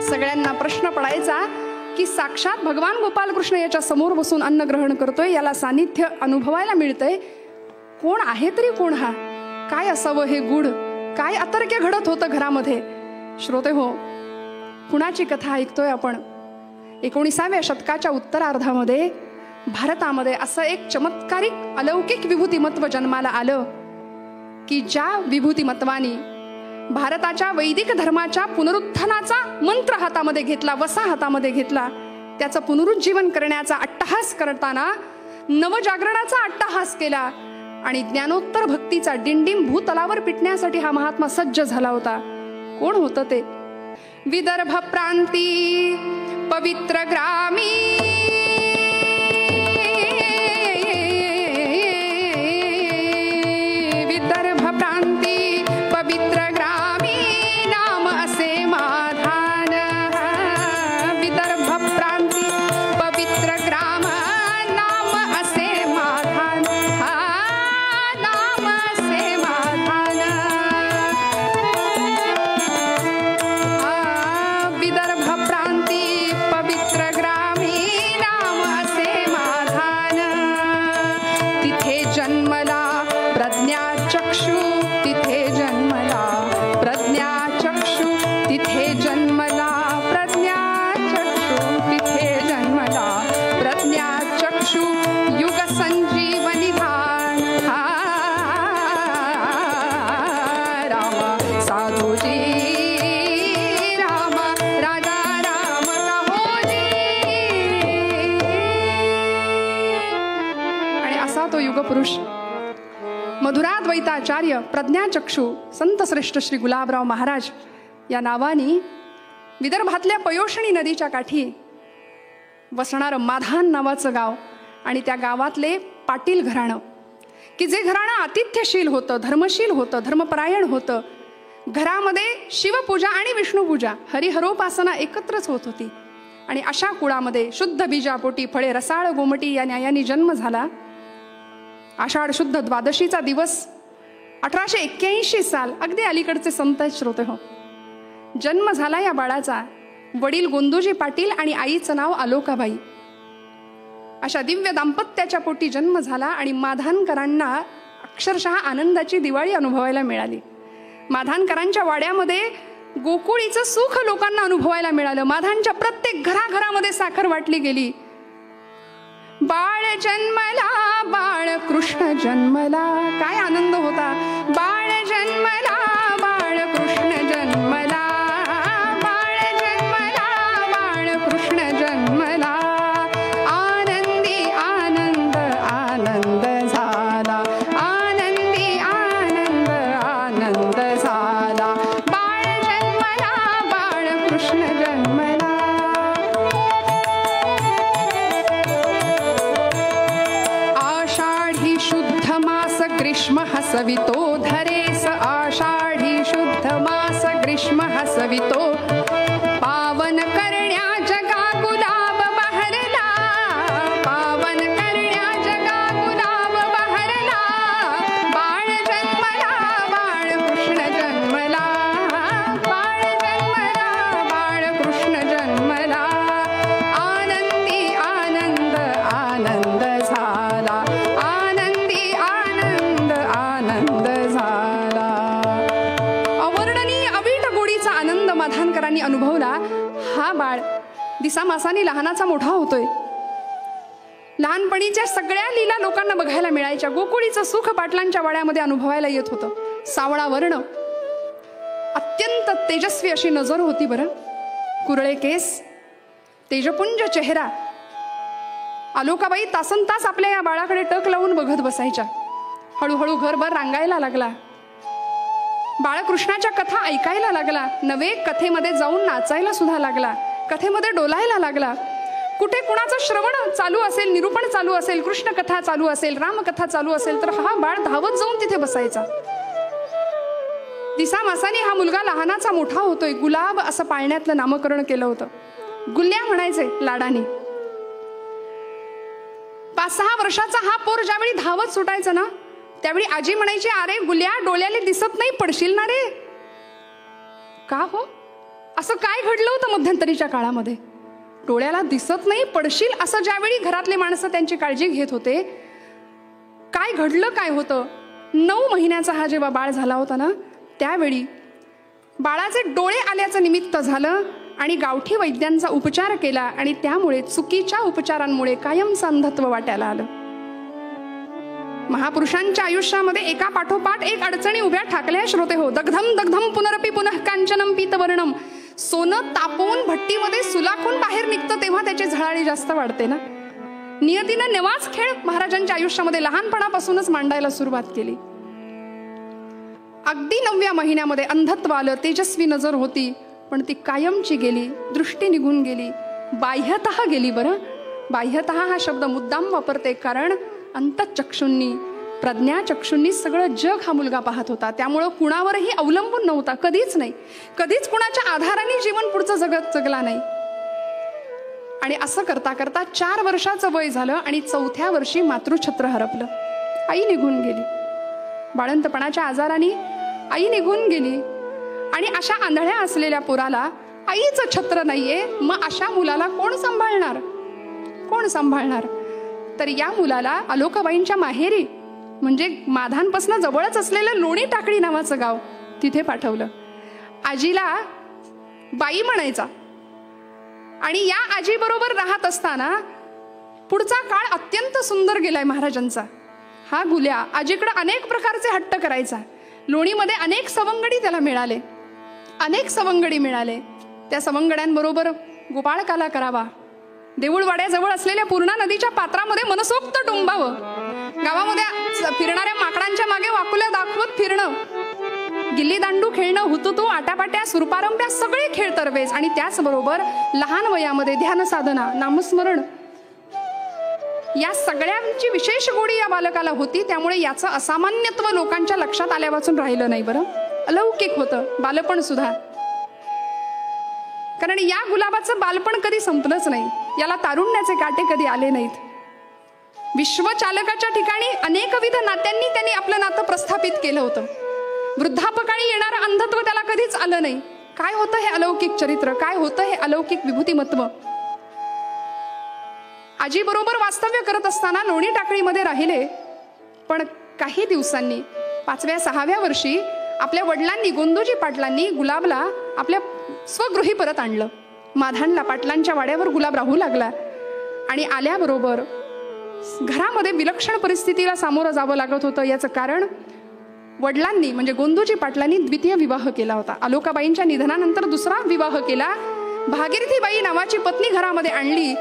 सगळ्यांना प्रश्न पडायचा की साक्षात भगवान गोपाल कृष्ण याच्या समोर बसून अन्न ग्रहण करतोय, याला सानिध्य अनुभवायला मिळतंय. कोण आहे तरी कोण हा, काय असावं हे गुढ, काय अतर्क्य घडत होतं घरामध्ये. श्रोते हो, कुणाची कथा ऐकतोय आपण. 19व्या शतकाच्या उत्तरार्धामध्ये भारतामध्ये असं एक चमत्कारिक अलौकिक विभूतिमत्व जन्माला आलं की ज्या विभूतिमत्वानी भारताच्या वैदिक धर्माच्या पुनरुत्थानाचा मंत्र हातामध्ये घेतला, वसा हातामध्ये घेतला, त्याचं पुनरुज्जीवन करण्याचा अट्टहास करताना नवजागरणाचा अट्टहास केला आणि ज्ञानोत्तर भक्तीचा डिंडिम भूतलावर पिटण्यासाठी हा महात्मा सज्ज झाला होता. कोण होतं ते. विदर्भ प्रांती पवित्र ग्रामी, विदर्भ प्रांती पवित्र ग्रामी नाम असे माधान. विदर्भ प्रांती पवित्र ग्राम नाम असे माधान, नाम असे माधान. विदर्भ प्रांती पवित्र ग्रामी नाम असे माधान. तिथे जन्मला प्रज्ञाचक्षु, तिथे जन्मला प्रज्ञाचक्षु, तिथे जन्मला प्रज्ञाचक्षु, तिथे जन्मला प्रज्ञाचक्षु. युग संजीवनी धान, राम साधुजी, राम राजा राम कहोजी. आणि असा तो युगपुरुष मधुराद्वैताचार्य प्रज्ञाचक्षु संत श्रेष्ठ श्री गुलाबराव महाराज या नावानी विदर्भातल्या पयोषणी नदीच्या काठी वसणारं माधान नावाचं गाव आणि त्या गावातले पाटील घराणं की जे घराणं आतिथ्यशील होतं, धर्मशील होतं, धर्मपरायण होतं. घरामध्ये शिवपूजा आणि विष्णुपूजा, हरिहरोपासना एकत्रच होत होती. आणि अशा कुळामध्ये शुद्ध बीजापोटी फळे रसाळ गोमटी या न्यायाने जन्म झाला. आषाढ शुद्ध द्वादशीचा दिवस 1881 साल, अगदी अलीकडचे संत श्रोते हो, जन्म झाला या बाळाचा. वडील गोंदूजी पाटील आणि आईचं नाव आलोकाबाई. अशा दिव्य दाम्पत्याच्या पोटी जन्म झाला आणि माधानकरांना अक्षरशः आनंदाची दिवाळी अनुभवायला मिळाली. माधानकरांच्या वाड्यामध्ये गोकुळीचं सुख लोकांना अनुभवायला मिळालं. माधानच्या प्रत्येक घराघरामध्ये साखर वाटली गेली. बाळ जन्मला, बाळ कृष्ण जन्मला, काय आनंद होता. बाळ जन्मला, बाळ कृष्ण जन्मला, बाळ जन्मला, बाळ कृष्ण जन्मला, आनंदी आनंद आनंद झाला, आनंदी आनंद आनंद झाला, बाळ जन्मला, बाळ कृष्ण जन्मला. आषाढी शुद्ध मास ग्रीष्म हसवितो धरेस, आषाढी शुद्ध मास ग्रीष्म हसवितो, पावन करण्या जगा गुलाब बहरला, पावन करण्या जगा गुलाब बहरला, बाळ जन्मला, बाळ कृष्ण जन्मला, बाळ जन्मला, बाळ कृष्ण जन्मला, आनंदी आनंद आनंद झाला, आनंदी आनंद आनंद झाला. अवर्णनीय अवीट गोडीचा आनंद माधानकरांनी अनुभवला. हा बाळ दिसामासाने लहानाचा मोठा होतोय. लहानपणीच्या सगळ्या लीला लोकांना बघायला मिळायच्या. गोकुळीचं सुख पाटलांच्या वाड्यामध्ये अनुभवायला येत होतं. सावळा वर्ण, अत्यंत तेजस्वी अशी नजर होती बरं, कुरळे केस, तेजपुंज चेहरा. आलोकाबाई तासन तास आपल्या या बाळाकडे टक लावून बघत बसायच्या. हळूहळू घरभर रांगायला लागला. बाळकृष्णाच्या कथा ऐकायला लागला. नवे कथेमध्ये जाऊन नाचायला सुद्धा लागला. कथेमध्ये डोलायला लागला. कुठे कुणाचं श्रवण चालू असेल, निरूपण चालू असेल, कृष्ण कथा चालू असेल, रामकथा चालू असेल, तर हा बाळ धावत जाऊन तिथे बसायचा. दिसामासाने हा मुलगा लहानाचा मोठा होतोय. गुलाब असं पाळण्यातलं नामकरण केलं होतं. गुल्ल्या म्हणायचे लाडाने. 5-6 वर्षाचा हा पोर ज्यावेळी धावत सुटायचं ना, त्यावेळी आजी म्हणायची, अरे गुल्या, डोळ्याला दिसत नाही, पडशील ना रे. का हो, असं काय घडलं होतं मध्यंतरीच्या काळामध्ये? डोळ्याला दिसत नाही, पडशील, असं ज्यावेळी घरातले माणसं त्यांची काळजी घेत होते, काय घडलं काय होतं? 9 महिन्याचा हा जेव्हा बाळ झाला होता ना, त्यावेळी बाळाचे डोळे आल्याचं निमित्त झालं आणि गावठी वैद्यांचा उपचार केला आणि त्यामुळे चुकीच्या उपचारांमुळे कायमचं अंधत्व वाट्याला आलं. महापुरुषांच्या आयुष्यामध्ये एका पाठोपाठ एक अडचणी उभ्या ठाकल्या श्रोते हो. दग्धम दग्धम पुनरपी पुनः कांचनम पीतवर्णम. सोनं तापवून भट्टीमध्ये सुलाखून बाहेर निघतं तेव्हा त्याची झळाळी जास्त वाढते ना. नियतीनं नवाच खेळ महाराजांच्या आयुष्यामध्ये लहानपणापासूनच मांडायला सुरुवात केली. अगदी 9व्या महिन्यामध्ये अंधत्व आलं. तेजस्वी नजर होती पण ती कायमची गेली. दृष्टी निघून गेली, बाह्यतः गेली. बरं, बाह्यतः हा शब्द मुद्दाम वापरते कारण अंतःचक्षुंनी, प्रज्ञाचक्षुंनी सगळं जग हा मुलगा पाहत होता. त्यामुळं कुणावरही अवलंबून नव्हता, कधीच नाही. कधीच कुणाच्या आधाराने जीवन पुढचं जगला नाही. आणि असं करता करता 4 वर्षाचं वय झालं आणि 4थ्या वर्षी मातृछत्र हरपलं. आई निघून गेली. बाळंतपणाच्या आजाराने आई निघून गेली. आणि अशा आंधळ्या असलेल्या पोराला आईचं छत्र नाहीये, मग अशा मुलाला कोण सांभाळणार? कोण सांभाळणार? तर या मुलाला आलोकाबाईंच्या माहेरी, म्हणजे माधानपासून जवळच असलेलं लोणी टाकळी नावाचं गाव, तिथे पाठवलं. आजीला बाई म्हणायचा. आणि या आजी बरोबर राहत असताना पुढचा काळ अत्यंत सुंदर गेलाय महाराजांचा. हा गुल्या आजीकडे अनेक प्रकारचे हट्ट करायचा. लोणीमध्ये अनेक सवंगडी त्याला मिळाले, अनेक सवंगडी मिळाले. त्या सवंगड्यांबरोबर गोपाळकाला करावा. देऊळवाड्याजवळ असलेल्या पूर्णा नदीच्या पात्रामध्ये मनसोक्त टुंबावं. गावामध्ये फिरणाऱ्या माकडांच्या मागे वाकुल्या दाखवत फिरणं, गिल्ली दांडू खेळणं, हुतुतू, आटापाट्या, सुरपारंब्या सगळे खेळ तरवेज. आणि त्याचबरोबर लहान वयामध्ये ध्यान साधना, नामस्मरण, या सगळ्यांची विशेष गोडी या बालकाला होती. त्यामुळे याचं असामान्यत्व लोकांच्या लक्षात आल्यापासून राहिलं नाही. बरं, अलौकिक होतं बालपण सुद्धा. कारण या गुलाबाचं बालपण कधी संपलंच नाही, याला तारुण्याचे काटे कधी आले नाहीत. विश्वचालकाच्या ठिकाणी अनेकविध नात्यांनी त्यांनी आपलं नातं प्रस्थापित केलं होतं. वृद्धापकाळी येणारं अंधत्व त्याला कधीच आलं नाही. काय होतं हे अलौकिक चरित्र, काय होतं हे अलौकिक विभूतिमत्व. आजी बरोबर वास्तव्य करत असताना लोणी टाकळीमध्ये राहिले, पण काही दिवसांनी 5व्या 6व्या वर्षी आपल्या वडिलांनी गोंदोजी पाटलांनी गुलाबला आपल्या स्वगृही परत आणलं. माधानला पाटलांच्या वाड्यावर गुलाब राहू लागला आणि आल्याबरोबर घरामध्ये विलक्षण परिस्थितीला सामोरं जावं लागत होतं. याचं कारण वडिलांनी म्हणजे गोंदोजी पाटलांनी द्वितीय विवाह केला होता. अलोकाबाईंच्या निधनानंतर दुसरा विवाह केला. भागीरथीबाई नावाची पत्नी घरामध्ये आणली,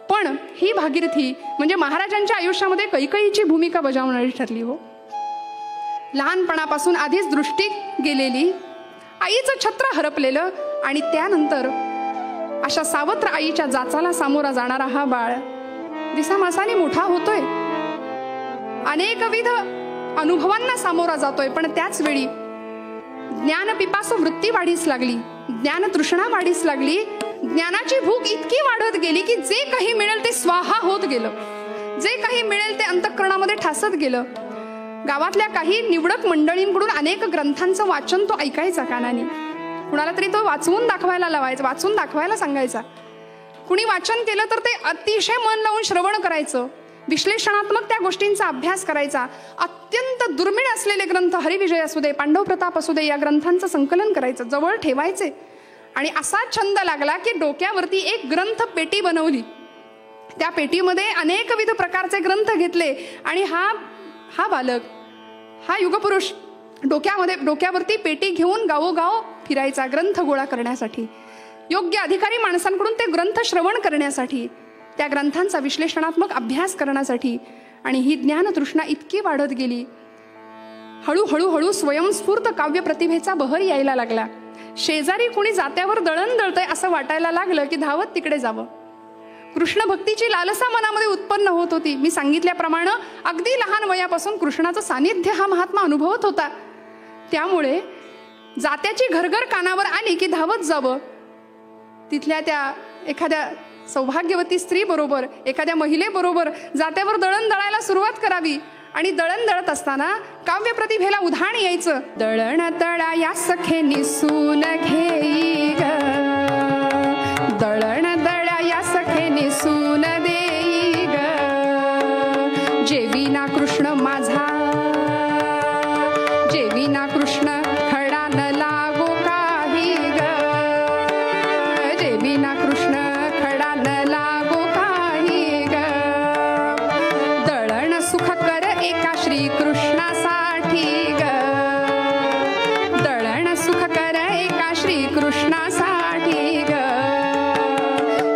पण ही भागीरथी म्हणजे महाराजांच्या आयुष्यामध्ये कैकेयीची भूमिका बजावणारी ठरली. हो, लहानपणापासून आधीच दृष्टी गेलेली, आईचं छत्र हरपलेलं आणि त्यानंतर अशा सावत्र आईच्या जाचाला सामोरा जाणारा हा बाळ दिसामासाने मोठा होतोय, अनेकविध अनुभवांना सामोरा जातोय. पण त्याच वेळी ज्ञानपिपासू वृत्ती वाढीस लागली, ज्ञान तृष्णा वाढीस लागली. ज्ञानाची भूक इतकी वाढत गेली की जे काही मिळेल ते स्वाहा होत गेलं, जे काही मिळेल ते अंतःकरणामध्ये ठासत गेलं. गावातल्या काही निवडक मंडळींकडून अनेक ग्रंथांचं वाचन तो ऐकायचा कानाने. कुणाला तरी तो वाचवून दाखवायला लावायचा, वाचून दाखवायला सांगायचा. कुणी वाचन केलं तर ते अतिशय मन लावून श्रवण करायचं, विश्लेषणात्मक त्या गोष्टींचा अभ्यास करायचा. अत्यंत दुर्मिळ असलेले ग्रंथ, हरिविजय असू दे, पांडव प्रताप असू दे, या ग्रंथांचं संकलन करायचं, जवळ ठेवायचे. आणि असा छंद लागला की डोक्यावरती एक ग्रंथ पेटी बनवली. त्या पेटीमध्ये अनेकविध प्रकारचे ग्रंथ घेतले आणि हा बालक, हा युगपुरुष डोक्यावरती पेटी घेऊन गावोगाव फिरायचा ग्रंथ गोळा करण्यासाठी, योग्य अधिकारी माणसांकडून ते ग्रंथ श्रवण करण्यासाठी, त्या ग्रंथांचा विश्लेषणात्मक अभ्यास करण्यासाठी. आणि ही ज्ञानतृष्णा इतकी वाढत गेली, हळूहळू स्वयंस्फूर्त काव्य प्रतिभेचा बहर यायला लागला. शेजारी कोणी जात्यावर दळण दळतंय असं वाटायला लागलं की धावत तिकडे जावं. कृष्ण भक्तीची लालसा मनामध्ये उत्पन्न होत होती. मी सांगितल्याप्रमाणे अगदी लहान वयापासून कृष्णाचं सानिध्य हा महात्मा अनुभवत होता. त्यामुळे जात्याची घरघर कानावर आली की धावत जावं, तिथल्या त्या एखाद्या सौभाग्यवती स्त्री बरोबर, एखाद्या महिलेबरोबर जात्यावर दळण दळायला सुरुवात करावी. आणि दळण दळत असताना काव्य प्रतिभेला उधाण यायचं. दळण दळा या सखे निसून घेई ग, दळण दळा या सखे निसून देई ग, जेविना कृष्ण माझा, जेविना कृष्ण खडा न लागो काही ग, जेविना कृष्ण खडा न लागो काही ग, दळण सुख कर एका श्रीकृष्णासाठी ग, दळण सुख कर एका श्रीकृष्णासाठी ग,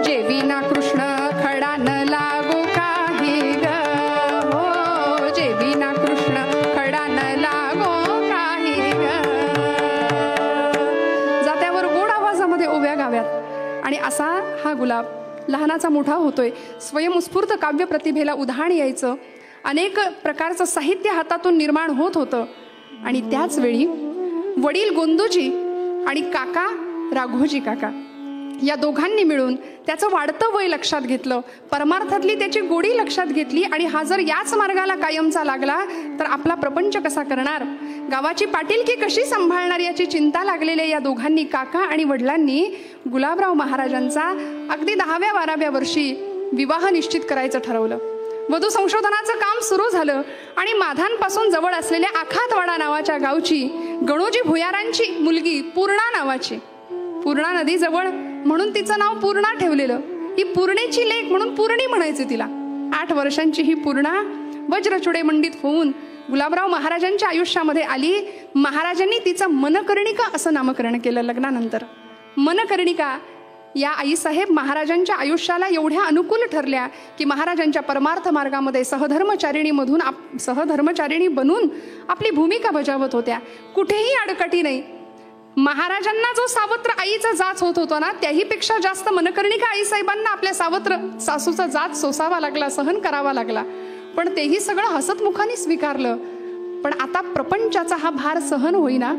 जेविना कृष्ण खडा न लागो काही ग, हो जेविना कृष्ण खडा न लागो काही ग. जात्यावर गोड आवाजामध्ये ओव्या गाव्यात. आणि असा हा गुलाब लहानाचा मोठा होतोय. स्वयंस्फूर्त काव्य प्रतिभेला उधाण यायचं, अनेक प्रकारचं साहित्य हातातून निर्माण होत होतं. आणि त्याच वेळी वडील गोंदोजी आणि काका राघोजी काका या दोघांनी मिळून त्याचं वाढतं वय लक्षात घेतलं, परमार्थातली त्याची गोडी लक्षात घेतली. आणि हा जर याच मार्गाला कायमचा लागला तर आपला प्रपंच कसा करणार, गावाची पाटीलकी कशी सांभाळणार, याची चिंता लागलेल्या या दोघांनी, काका आणि वडिलांनी, गुलाबराव महाराजांचा अगदी 10व्या 12व्या वर्षी विवाह निश्चित करायचं ठरवलं. वधू संशोधनाचं काम सुरू झालं आणि माधानपासून जवळ असलेल्या आखातवाडा नावाच्या गावची गणोजी भुयारांची मुलगी पूर्णा नावाची, पूर्णा नदी जवळ म्हणून तिचं नाव पूर्णा ठेवलेलं. ही पूर्णेची लेक म्हणून पूर्णी म्हणायचे तिला. 8 वर्षांची ही पूर्णा वज्रचुडे मंडित होऊन गुलाबराव महाराजांच्या आयुष्यामध्ये आली. महाराजांनी तिचं मनकर्णिका असं नामकरण केलं लग्नानंतर. मनकर्णिका या आईसाहेब महाराजांच्या आयुष्याला एवढ्या अनुकूल ठरल्या की महाराजांच्या परमार्थ मार्गामध्ये सहधर्मचारिणी बनून आपली भूमिका बजावत होत्या. कुठेही अडकटी नाही. महाराजांना जो सावत्र आईचा जाच होत होता ना, त्याहीपेक्षा जास्त मनकर्णिका आईसाहेबांना आपल्या सावत्र सासूचा जाच सोसावा लागला, सहन करावा लागला. पण तेही सगळं हसतमुखाने स्वीकारलं. पण आता प्रपंचाचा हा भार सहन होईना.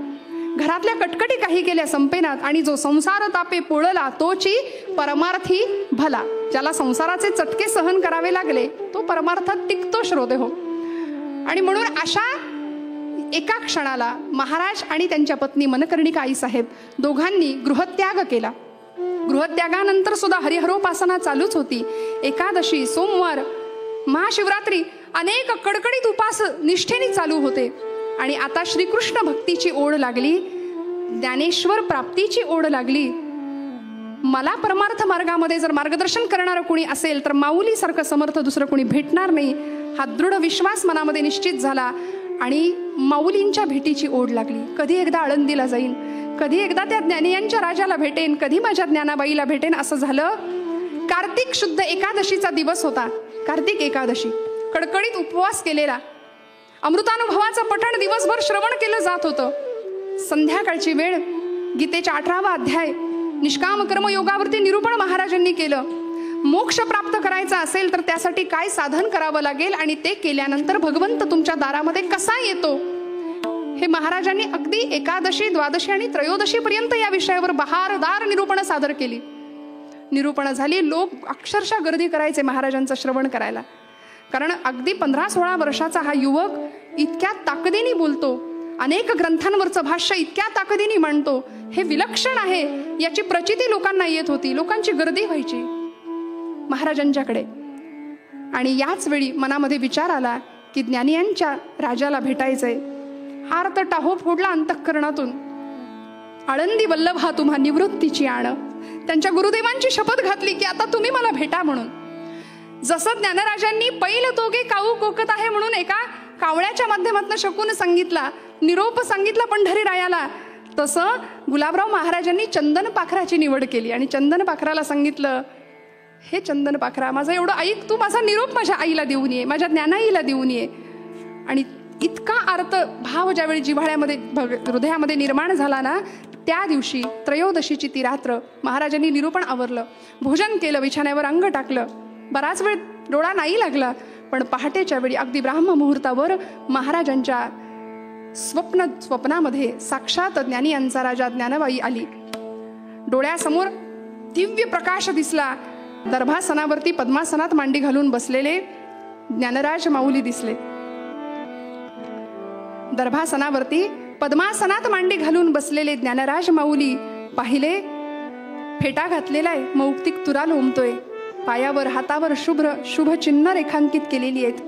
घरातल्या कटकटी काही केल्या संपेनात, आणि जो संसार तापे पोळला तोची परमार्थी भला. ज्याला संसाराचे चटके सहन करावे लागले तो परमार्थात टिकतो श्रोते हो. आणि म्हणून अशा एका क्षणाला महाराज आणि त्यांच्या पत्नी मनकर्णिका आईसाहेब दोघांनी गृहत्याग केला. गृहत्यागानंतर सुद्धा हरिहरोपासना चालूच होती. एकादशी, सोमवार, महाशिवरात्री अनेक कडकडीत उपास निष्ठेने चालू होते. आणि आता श्रीकृष्ण भक्तीची ओढ लागली, ज्ञानेश्वर प्राप्तीची ओढ लागली. मला परमार्थ मार्गामध्ये जर मार्गदर्शन करणारं कोणी असेल तर माऊलीसारखं समर्थ दुसरं कोणी भेटणार नाही, हा दृढ विश्वास मनामध्ये निश्चित झाला. आणि माऊलींच्या भेटीची ओढ लागली. कधी एकदा आळंदीला जाईन, कधी एकदा त्या ज्ञानियांच्या राजाला भेटेन, कधी माझ्या ज्ञानाबाईला भेटेन, असं झालं. कार्तिक शुद्ध एकादशीचा दिवस होता. कार्तिक एकादशी, कडकडीत उपवास केलेला, अमृतानुभवाचं पठण दिवसभर श्रवण केलं जात होतं. संध्याकाळची वेळ, गीतेचा 18वा अध्याय निष्काम कर्मयोगावरती निरूपण महाराजांनी केलं. मोक्ष प्राप्त करायचा असेल तर त्यासाठी काय साधन करावं लागेल आणि ते केल्यानंतर भगवंत तुमच्या दारामध्ये कसा येतो हे महाराजांनी अगदी एकादशी, द्वादशी आणि त्रयोदशी पर्यंत या विषयावर बहारदार निरूपण सादर केली. निरूपण झाली. लोक अक्षरशः गर्दी करायचे महाराजांचं श्रवण करायला. कारण अगदी 15-16 वर्षाचा हा युवक इतक्या ताकदीने बोलतो, अनेक ग्रंथांवरचं भाष्य इतक्या ताकदीने मांडतो, हे विलक्षण आहे याची प्रचिती लोकांना येत होती. लोकांची गर्दी व्हायची महाराजांच्याकडे. आणि याच वेळी मनामध्ये विचार आला की ज्ञानियांच्या राजाला भेटायचंय. आर्त टाहो फोडला अंतःकरणातून, आळंदी वल्लभा तुम्हा निवृत्तीची आण. त्यांच्या गुरुदेवांची शपथ घातली की आता तुम्ही मला भेटा म्हणून. जसं ज्ञानराजांनी पैल तोगे काऊ कोकत आहे म्हणून एका कावळ्याच्या माध्यमातून शकून सांगितला, निरोप सांगितला पंढरीरायाला, तसं गुलाबराव महाराजांनी चंदन पाखराची निवड केली. आणि चंदन पाखराला सांगितलं, हे चंदन पाखरा, माझं एवढं ऐक, तू माझा निरोप माझ्या आईला देऊन ये, माझ्या ज्ञानाईला देऊन ये. आणि इतका अर्थ भाव ज्यावेळी जिव्हाळ्यामध्ये हृदयामध्ये निर्माण झाला ना, त्या दिवशी त्रयोदशीची ती रात्र महाराजांनी निरूपण आवरलं, भोजन केलं, बिछाण्यावर अंग टाकलं. बराच वेळ डोळा नाही लागला, पण पहाटेच्या वेळी अगदी ब्राह्म मुहूर्तावर महाराजांच्या स्वप्नामध्ये साक्षात ज्ञानी यांचा राजा ज्ञानबाई आली. डोळ्यासमोर दिव्य प्रकाश दिसला. दर्भासनावरती पद्मासनात मांडी घालून बसलेले ज्ञानराज माऊली दिसले. दर्भासनावरती पद्मासनात मांडी घालून बसलेले ज्ञानराज माऊली पाहिले. फेटा घातलेला आहे, मौक्तिक तुरा लोंबतोय, पायावर हातावर शुभ चिन्ह रेखांकित केलेली आहेत.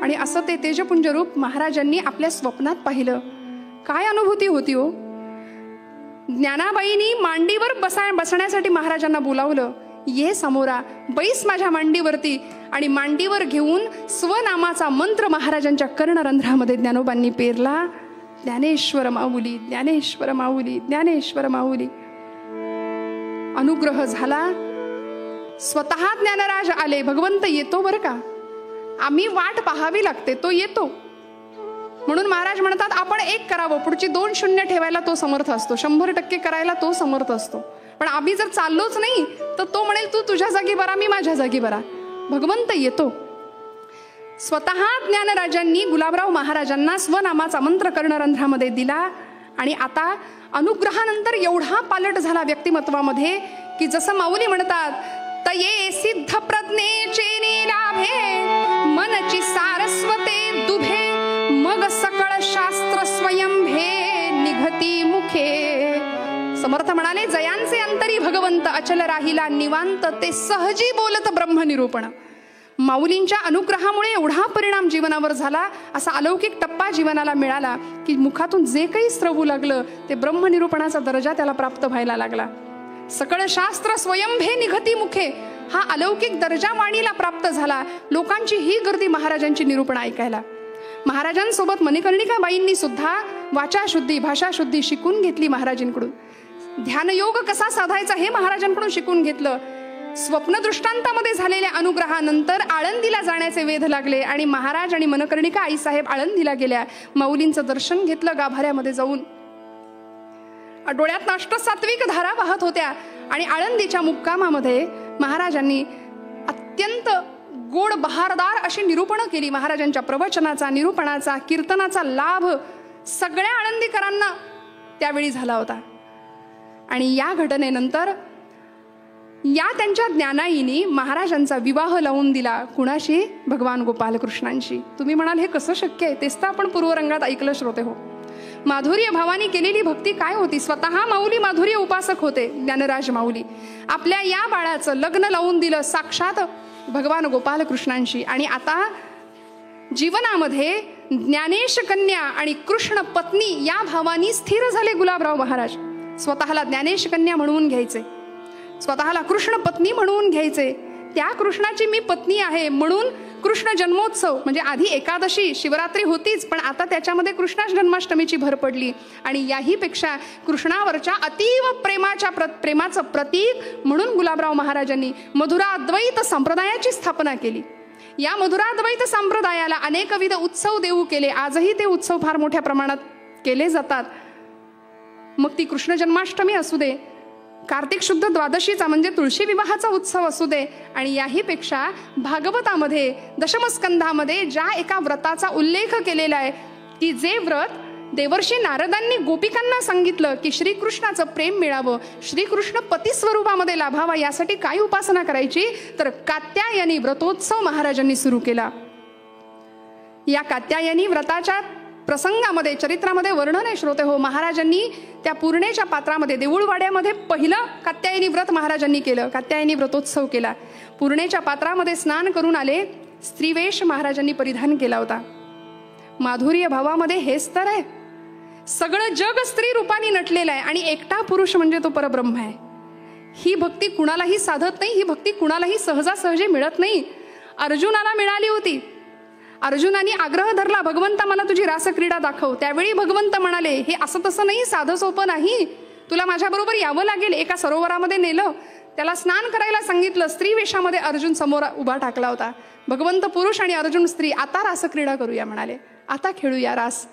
आणि असं ते तेजपुंज रूप महाराजांनी आपल्या स्वप्नात पाहिलं. काय अनुभूती होती हो. ज्ञानाबाईंनी मांडीवर बसण्यासाठी महाराजांना बोलावलं. ये समोरा, बैस माझ्या मांडीवरती. आणि मांडीवर घेऊन स्वनामाचा मंत्र महाराजांच्या कर्णरंध्रामध्ये ज्ञानोबांनी पेरला. ज्ञानेश्वर माऊली, ज्ञानेश्वर माऊली, ज्ञानेश्वर माऊली. अनुग्रह झाला. स्वतः ज्ञानराज आले. भगवंत येतो बरं का, आम्ही वाट पाहावी लागते, तो येतो. म्हणून महाराज म्हणतात आपण एक करावं, पुढची 2 शून्य ठेवायला तो समर्थ असतो, 100% करायला तो समर्थ असतो. पण आम्ही जर चाललोच नाही तर तो म्हणेल तू तुझ्या जागी बरा, मी माझ्या जागी बरा. भगवंत येतो. स्वतः ज्ञानराजांनी गुलाबराव महाराजांना स्वनामाचा मंत्र कर्णरंध्रामध्ये दिला. आणि आता अनुग्रहानंतर एवढा पालट झाला व्यक्तिमत्वामध्ये की जसं माऊली म्हणतात, तये सिद्ध प्रज्ञेचे लाभे मनची सारस्वते दुभे, मग सकळ शास्त्र स्वयंभे निघती मुखे. समर्थ म्हणाले, जयांचे अंतरी भगवंत अचल राहिला निवांत, ते सहजी बोलत ब्रह्मनिरूपण. माऊलींच्या अनुग्रहामुळे एवढा परिणाम जीवनावर झाला, असा अलौकिक टप्पा जीवनाला मिळाला की मुखातून जे काही स्रवू लागलं ते ब्रह्मनिरूपणाचा दर्जा त्याला प्राप्त व्हायला लागला. सकळ शास्त्र स्वयंभे निघती मुखे, हा अलौकिक दर्जा वाणीला प्राप्त झाला. लोकांची ही गर्दी महाराजांची निरूपण ऐकायला. महाराजांसोबत मणिकर्णिकाबाईंनी सुद्धा वाचाशुद्धी, भाषाशुद्धी शिकून घेतली महाराजांकडून. ध्यानयोग कसा साधायचा हे महाराजांकडून शिकून घेतलं. स्वप्न दृष्टांतामध्ये झालेल्या अनुग्रहानंतर आळंदीला जाण्याचे वेध लागले आणि महाराज आणि मनकर्णिका आईसाहेब आळंदीला गेल्या. माऊलींचं दर्शन घेतलं गाभाऱ्यामध्ये जाऊन. डोळ्यात अष्टसात्विक धारा वाहत होत्या. आणि आळंदीच्या मुक्कामामध्ये महाराजांनी अत्यंत गोड बहारदार अशी निरूपणं केली. महाराजांच्या प्रवचनाचा, निरूपणाचा, कीर्तनाचा लाभ सगळ्या आळंदीकरांना त्यावेळी झाला होता. आणि या घटनेनंतर या त्यांच्या ज्ञानाईनी महाराजांचा विवाह लावून दिला. कुणाशी? भगवान गोपालकृष्णांशी. तुम्ही म्हणाल हे कसं शक्य आहे? तेच तर आपण पूर्वरंगात ऐकलं श्रोते हो. माधुर्य भावानी केलेली भक्ती काय होती? स्वतः माऊली माधुर्य उपासक होते. ज्ञानराज माऊली आपल्या या बाळाचं लग्न लावून दिलं साक्षात भगवान गोपालकृष्णांशी. आणि आता जीवनामध्ये ज्ञानेश कन्या आणि कृष्ण पत्नी या भावानी स्थिर झाले गुलाबराव महाराज. स्वतःला ज्ञानेश कन्या म्हणून घ्यायचे, स्वतःला कृष्ण पत्नी म्हणून घ्यायचे. त्या कृष्णाची मी पत्नी आहे म्हणून कृष्ण जन्मोत्सव म्हणजे आधी एकादशी शिवरात्री होतीच, पण आता त्याच्यामध्ये कृष्ण जन्माष्टमीची भर पडली. आणि याहीपेक्षा कृष्णावरच्या अतीव प्रेमाचं प्रतीक म्हणून गुलाबराव महाराजांनी मधुराद्वैत संप्रदायाची स्थापना केली. या मधुराद्वैत संप्रदायाला अनेकविध उत्सव देऊ केले. आजही ते उत्सव फार मोठ्या प्रमाणात केले जातात. मग ती कृष्ण जन्माष्टमी असू दे, कार्तिक शुद्ध द्वादशीचा म्हणजे तुळशी विवाहाचा उत्सव असू दे, आणि याहीपेक्षा भागवतामध्ये दशमस्कंधामध्ये ज्या एका व्रताचा उल्लेख केलेला आहे की जे व्रत देवर्षी नारदांनी गोपिकांना सांगितलं की श्रीकृष्णाचं प्रेम मिळावं, श्रीकृष्ण पती स्वरूपामध्ये लाभावा, यासाठी काय उपासना करायची? तर कात्यायनी व्रतोत्सव महाराजांनी सुरू केला. या कात्यायनी व्रताच्या प्रसंगामध्ये चरित्रामध्ये वर्णन आहे श्रोते हो. महाराजांनी त्या पूर्णेच्या पात्रामध्ये देऊळवाड्यामध्ये पहिलं कात्यायनी व्रत महाराजांनी केलं, कात्यायनी व्रतोत्सव केला. पूर्णेच्या पात्रामध्ये स्नान करून आले, स्त्रीवेश महाराजांनी परिधान केला होता. माधुर्य भावामध्ये हेच तर आहे. सगळं जग स्त्री रूपाने नटलेलं आहे आणि एकटा पुरुष म्हणजे तो परब्रह्म आहे. ही भक्ती कुणालाही साधत नाही, ही भक्ती कुणालाही सहजासहजी मिळत नाही. अर्जुनाला मिळाली होती. अर्जुनाने आग्रह धरला, भगवंता मला तुझी रासक्रीडा दाखव. त्यावेळी भगवंत म्हणाले, हे असं तसं नाही, साधं सोपं नाही, तुला माझ्याबरोबर यावं लागेल. एका सरोवरामध्ये नेलं, त्याला स्नान करायला सांगितलं. स्त्री वेशामध्ये अर्जुन समोर उभा टाकला होता. भगवंत पुरुष आणि अर्जुन स्त्री. आता रासक्रीडा करूया म्हणाले, आता खेळूया रास.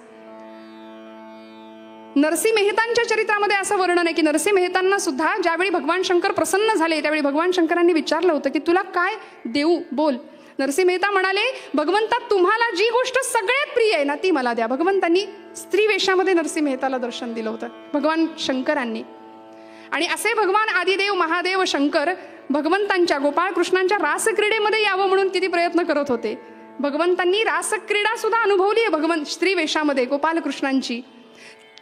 नरसिंह मेहतांच्या चरित्रामध्ये असं वर्णन आहे की नरसिंह मेहतांना सुद्धा ज्यावेळी भगवान शंकर प्रसन्न झाले त्यावेळी भगवान शंकरांनी विचारलं होतं की तुला काय देऊ, बोल. नरसिंह मेहता म्हणाले, भगवंता तुम्हाला जी गोष्ट सगळ्यात प्रिय आहे ना ती मला द्या. भगवंतांनी स्त्री वेशामध्ये नरसिंह मेहताला दर्शन दिलं होतं भगवान शंकरांनी. आणि असे भगवान आदिदेव महादेव शंकर भगवंतांच्या गोपाळकृष्णांच्या रासक्रीडेमध्ये यावं म्हणून किती प्रयत्न करत होते. भगवंतांनी रासक्रीडा सुद्धा अनुभवली आहे भगवंत स्त्री वेशामध्ये गोपालकृष्णांची.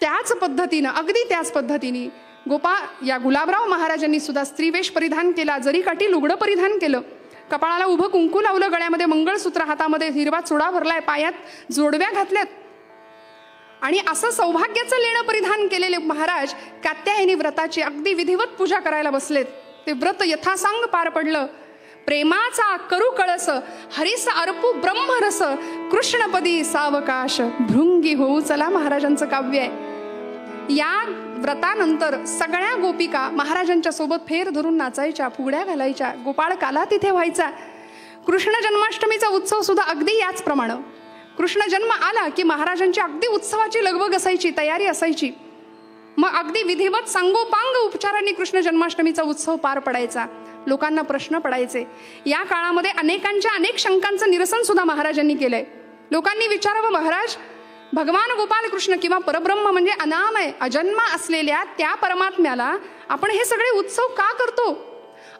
त्याच पद्धतीनं, अगदी त्याच पद्धतीने या गुलाबराव महाराजांनी सुद्धा स्त्रीवेश परिधान केला, जरीकाठी लुगडं परिधान केलं, कपाळाला उभं कुंकू लावलं, गळ्यामध्ये मंगळसूत्र, हातामध्ये हिरवा चुडा भरलाय, पायात जोडव्या घातल्यात आणि असं सौभाग्याचं लेणं परिधान केलेले महाराज कात्यायनी व्रताची अगदी विधिवत पूजा करायला बसलेत. ते व्रत यथासांग पार पडलं. प्रेमाचा करू कळस, हरिस अर्पू ब्रह्मरस, कृष्णपदी सावकाश, भृंगी होऊ चला महाराजांचं काव्य आहे. या व्रतानंतर सगळ्या गोपिका महाराजांच्या सोबत फेर धरून नाचायच्या, फुगड्या घालायच्या, गोपाळ काला तिथे व्हायचा. कृष्ण जन्माष्टमीचा उत्सव सुद्धा अगदी याचप्रमाणे. कृष्ण जन्म आला की महाराजांची अगदी उत्सवाची लगबग असायची, तयारी असायची. मग अगदी विधिवत सांगोपांग उपचारांनी कृष्ण जन्माष्टमीचा उत्सव पार पडायचा. लोकांना प्रश्न पडायचे. या काळामध्ये अनेकांच्या अनेक शंकांचं निरसन सुद्धा महाराजांनी केलंय. लोकांनी विचारावं, महाराज भगवान गोपाल कृष्ण किंवा परब्रह्म म्हणजे अनामय अजन्मा असलेल्या त्या परमात्म्याला आपण हे सगळे उत्सव का करतो?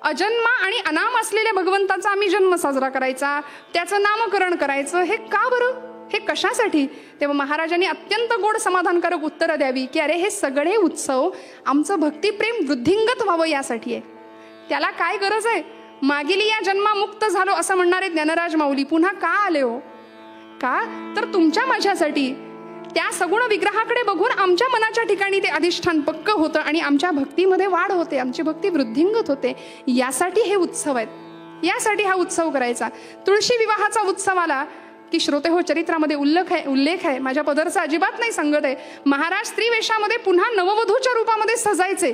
अजन्मा आणि अनाम असलेल्या भगवंताचा आम्ही जन्म साजरा करायचा, त्याचं नामकरण करायचं, हे का बरं? हे कशासाठी? तेव्हा महाराजांनी अत्यंत गोड समाधानकारक उत्तरं द्यावी की अरे हे सगळे उत्सव आमचं भक्तिप्रेम वृद्धिंगत व्हावं यासाठी आहे. त्याला काय गरज आहे? मागील या जन्मामुक्त झालो असं म्हणणारे ज्ञानराज माऊली पुन्हा का आले हो? का तर तुमच्या माझ्यासाठी. त्या सगुण विग्रहाकडे बघून आमच्या मनाच्या ठिकाणी ते अधिष्ठान पक्क होतं आणि आमच्या भक्तीमध्ये वाढ होते, आमची भक्ती वृद्धिंगत होते. यासाठी हे उत्सव आहेत, यासाठी हा उत्सव करायचा. तुळशी विवाहाचा उत्सव आला की श्रोते हो चरित्रामध्ये उल्लेख आहे, माझ्या पदरचा अजिबात नाही सांगत आहे. महाराज स्त्री वेशामध्ये पुन्हा नववधूच्या रूपामध्ये सजायचे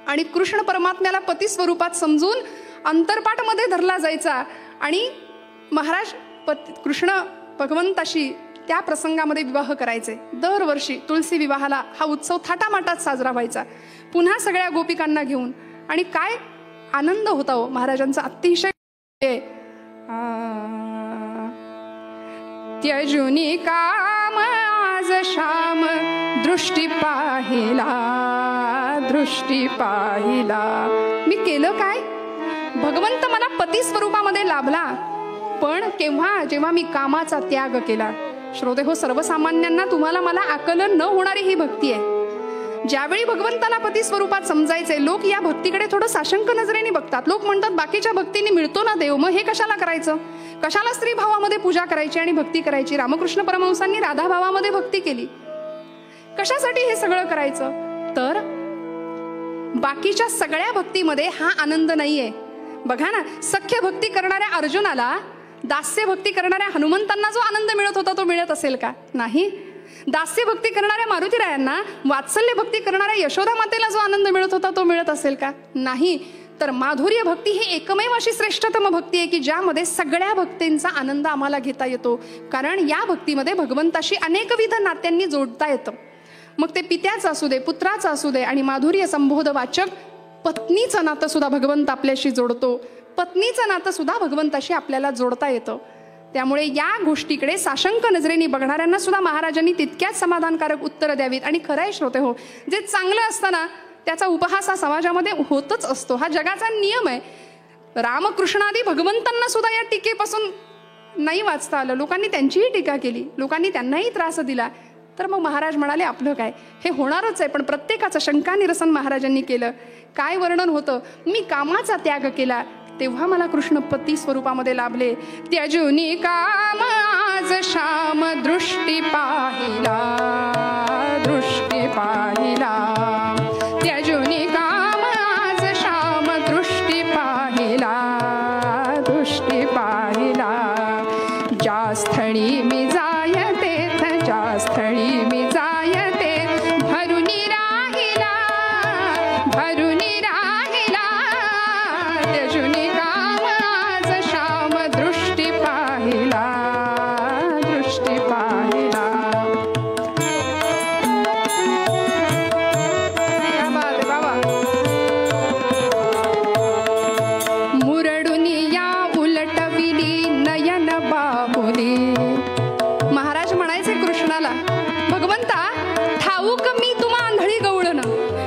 आणि कृष्ण परमात्म्याला पती स्वरूपात समजून अंतरपाठमध्ये धरला जायचा आणि महाराज कृष्ण भगवंताशी त्या प्रसंगामध्ये विवाह करायचे. दरवर्षी तुळशी विवाहाला हा उत्सव थाटामाटात साजरा व्हायचा, पुन्हा सगळ्या गोपिकांना घेऊन. आणि काय आनंद होता हो महाराजांचा, अतिशय. त्यजुनी काम आज श्याम दृष्टी पाहिला, दृष्टी पाहिला. मी केलं काय? भगवंत मला पती स्वरूपामध्ये लाभला, पण केव्हा? जेव्हा मी कामाचा त्याग केला. श्रोते हो, सर्वसामान्यांना तुम्हाला मला आकलन न होणारी ही भक्ती आहे. ज्यावेळी भगवंताला पती स्वरूपात समजायचे, लोक या भक्तीकडे थोडं साशंक नजरेने बघतात. लोक म्हणतात बाकीच्या भक्तीने मिळतो ना देव, मग हे कशाला करायचं? कशाला स्त्री भावामध्ये पूजा करायची आणि भक्ती करायची? रामकृष्ण परमहंसांनी राधा भावामध्ये भक्ती केली. कशासाठी हे सगळं करायचं? तर बाकीच्या सगळ्या भक्तीमध्ये हा आनंद नाहीये. बघा ना, सख्य भक्ती करणाऱ्या अर्जुनाला, दास्य भक्ती करणाऱ्या हनुमंतांना जो आनंद मिळत होता तो मिळत असेल का? नाही. दास्य भक्ती करणाऱ्या मारुतीरायांना, वात्सल्य भक्ती करणाऱ्या यशोदा मातेला जो आनंद मिळत होता तो मिळत असेल का? नाही. तर माधुर्य भक्ती ही एकमेव अशी श्रेष्ठतम भक्ती आहे की ज्यामध्ये सगळ्या भक्तींचा आनंद आम्हाला घेता येतो. कारण या भक्तीमध्ये भगवंताशी अनेकविध नात्यांनी जोडता येतं. मग ते पित्याचं असू दे, पुत्राचं असू दे, आणि माधुर्य संबोध वाचक पत्नीचं नातं सुद्धा भगवंत आपल्याशी जोडतो. पत्नीचं नातं सुद्धा भगवंताशी आपल्याला जोडता येतं. त्यामुळे या गोष्टीकडे साशंक नजरेने बघणाऱ्यांना सुद्धा महाराजांनी तितक्याच समाधानकारक उत्तरं द्यावीत. आणि खरं आहे श्रोते हो, जे चांगलं असतं ना त्याचा उपहास हा समाजामध्ये होतच असतो. हा जगाचा नियम आहे. रामकृष्णादी भगवंतांना सुद्धा या टीकेपासून नाही वाचता आलं. लोकांनी त्यांचीही टीका केली, लोकांनी त्यांनाही त्रास दिला. तर मग महाराज म्हणाले आपलं काय, हे होणारच आहे. पण प्रत्येकाचं शंका निरसन महाराजांनी केलं. काय वर्णन होतं? मी कामाचा त्याग केला तेव्हा मला कृष्ण पती स्वरूपामध्ये लाभले. त्यजुनी काम आज श्याम दृष्टी पाहिला, दृष्टी पाहिला. त्यजुनी काम आज श्याम दृष्टी पाहिला, दृष्टी पाहिला. ज्या स्थळी मी जायते, ज्या स्थळी मी जायते, भरुनी राहिला, भरुनी राहिला. त्यजुनी काम आज श्याम दृष्टी पाहिला, दृष्टी पाहिला. बाबा मुरडुनी या उलटविली नयन बाहुली. महाराज म्हणायचे कृष्णाला, भगवंता ठाऊक मी तुम्हा आंधळी गवळण,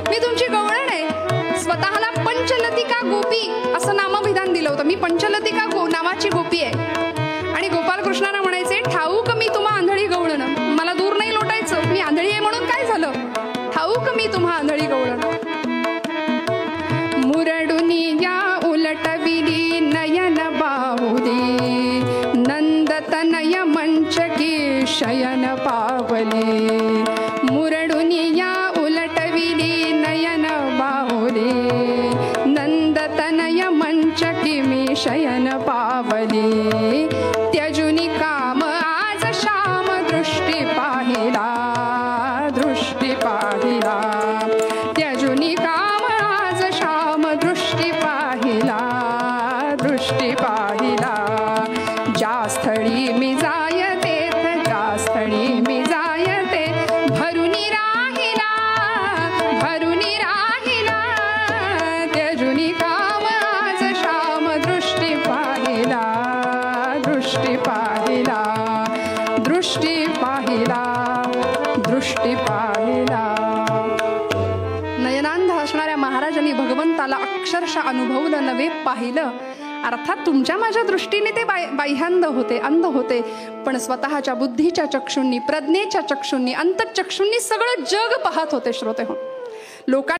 मी तुमची गवळण आहे. स्वतःला पंचलतिका गोपी असं नामविधान दिलं होतं. मी पंचलतिका नावाची गोपी आहे. आणि गोपाल कृष्णाला म्हणायचे, ठाऊक मी तुम्हा आंधळी गवळण, मला दूर नाही लोटायचं. मी आंधळी आहे म्हणून काय झालं? ठाऊक मी तुम्हा आंधळी गवळण. मुरडुनी या उलटविली नयन बाहुली, नंदतनय मंचकी शयन पावले. मुरडुनी या उलटविली नयन बाहुली, नंदतनय मंचकी मी शयन पावले. त्यजुनी काम आज श्याम दृष्टी पाहिला, दृष्टी पाहिला. त्यजुनी काम आज श्याम दृष्टी पाहिला, दृष्टी पाहिला. ज्या स्थळी मी जायते, ज्या स्थळी मी जायते, भरुनी राहिला, भरुनी राहिला. त्यजुनी काम आज श्याम दृष्टी पाहिला, दृष्टी पाहिला, दृष्टी पाहिला, दृष्टी पाहिला. नयनांध असणाऱ्या महाराजांनी भगवंताला अक्षरशः अनुभवलं नव्हे, पाहिलं. अर्थात तुमच्या माझ्या दृष्टीने ते बाह्यांध होते, अंध होते, पण स्वतःच्या बुद्धीच्या चक्षुंनी, प्रज्ञेच्या चक्षुंनी, अंतःचक्षुंनी सगळं जग पाहत होते. श्रोते हो, लोकांनी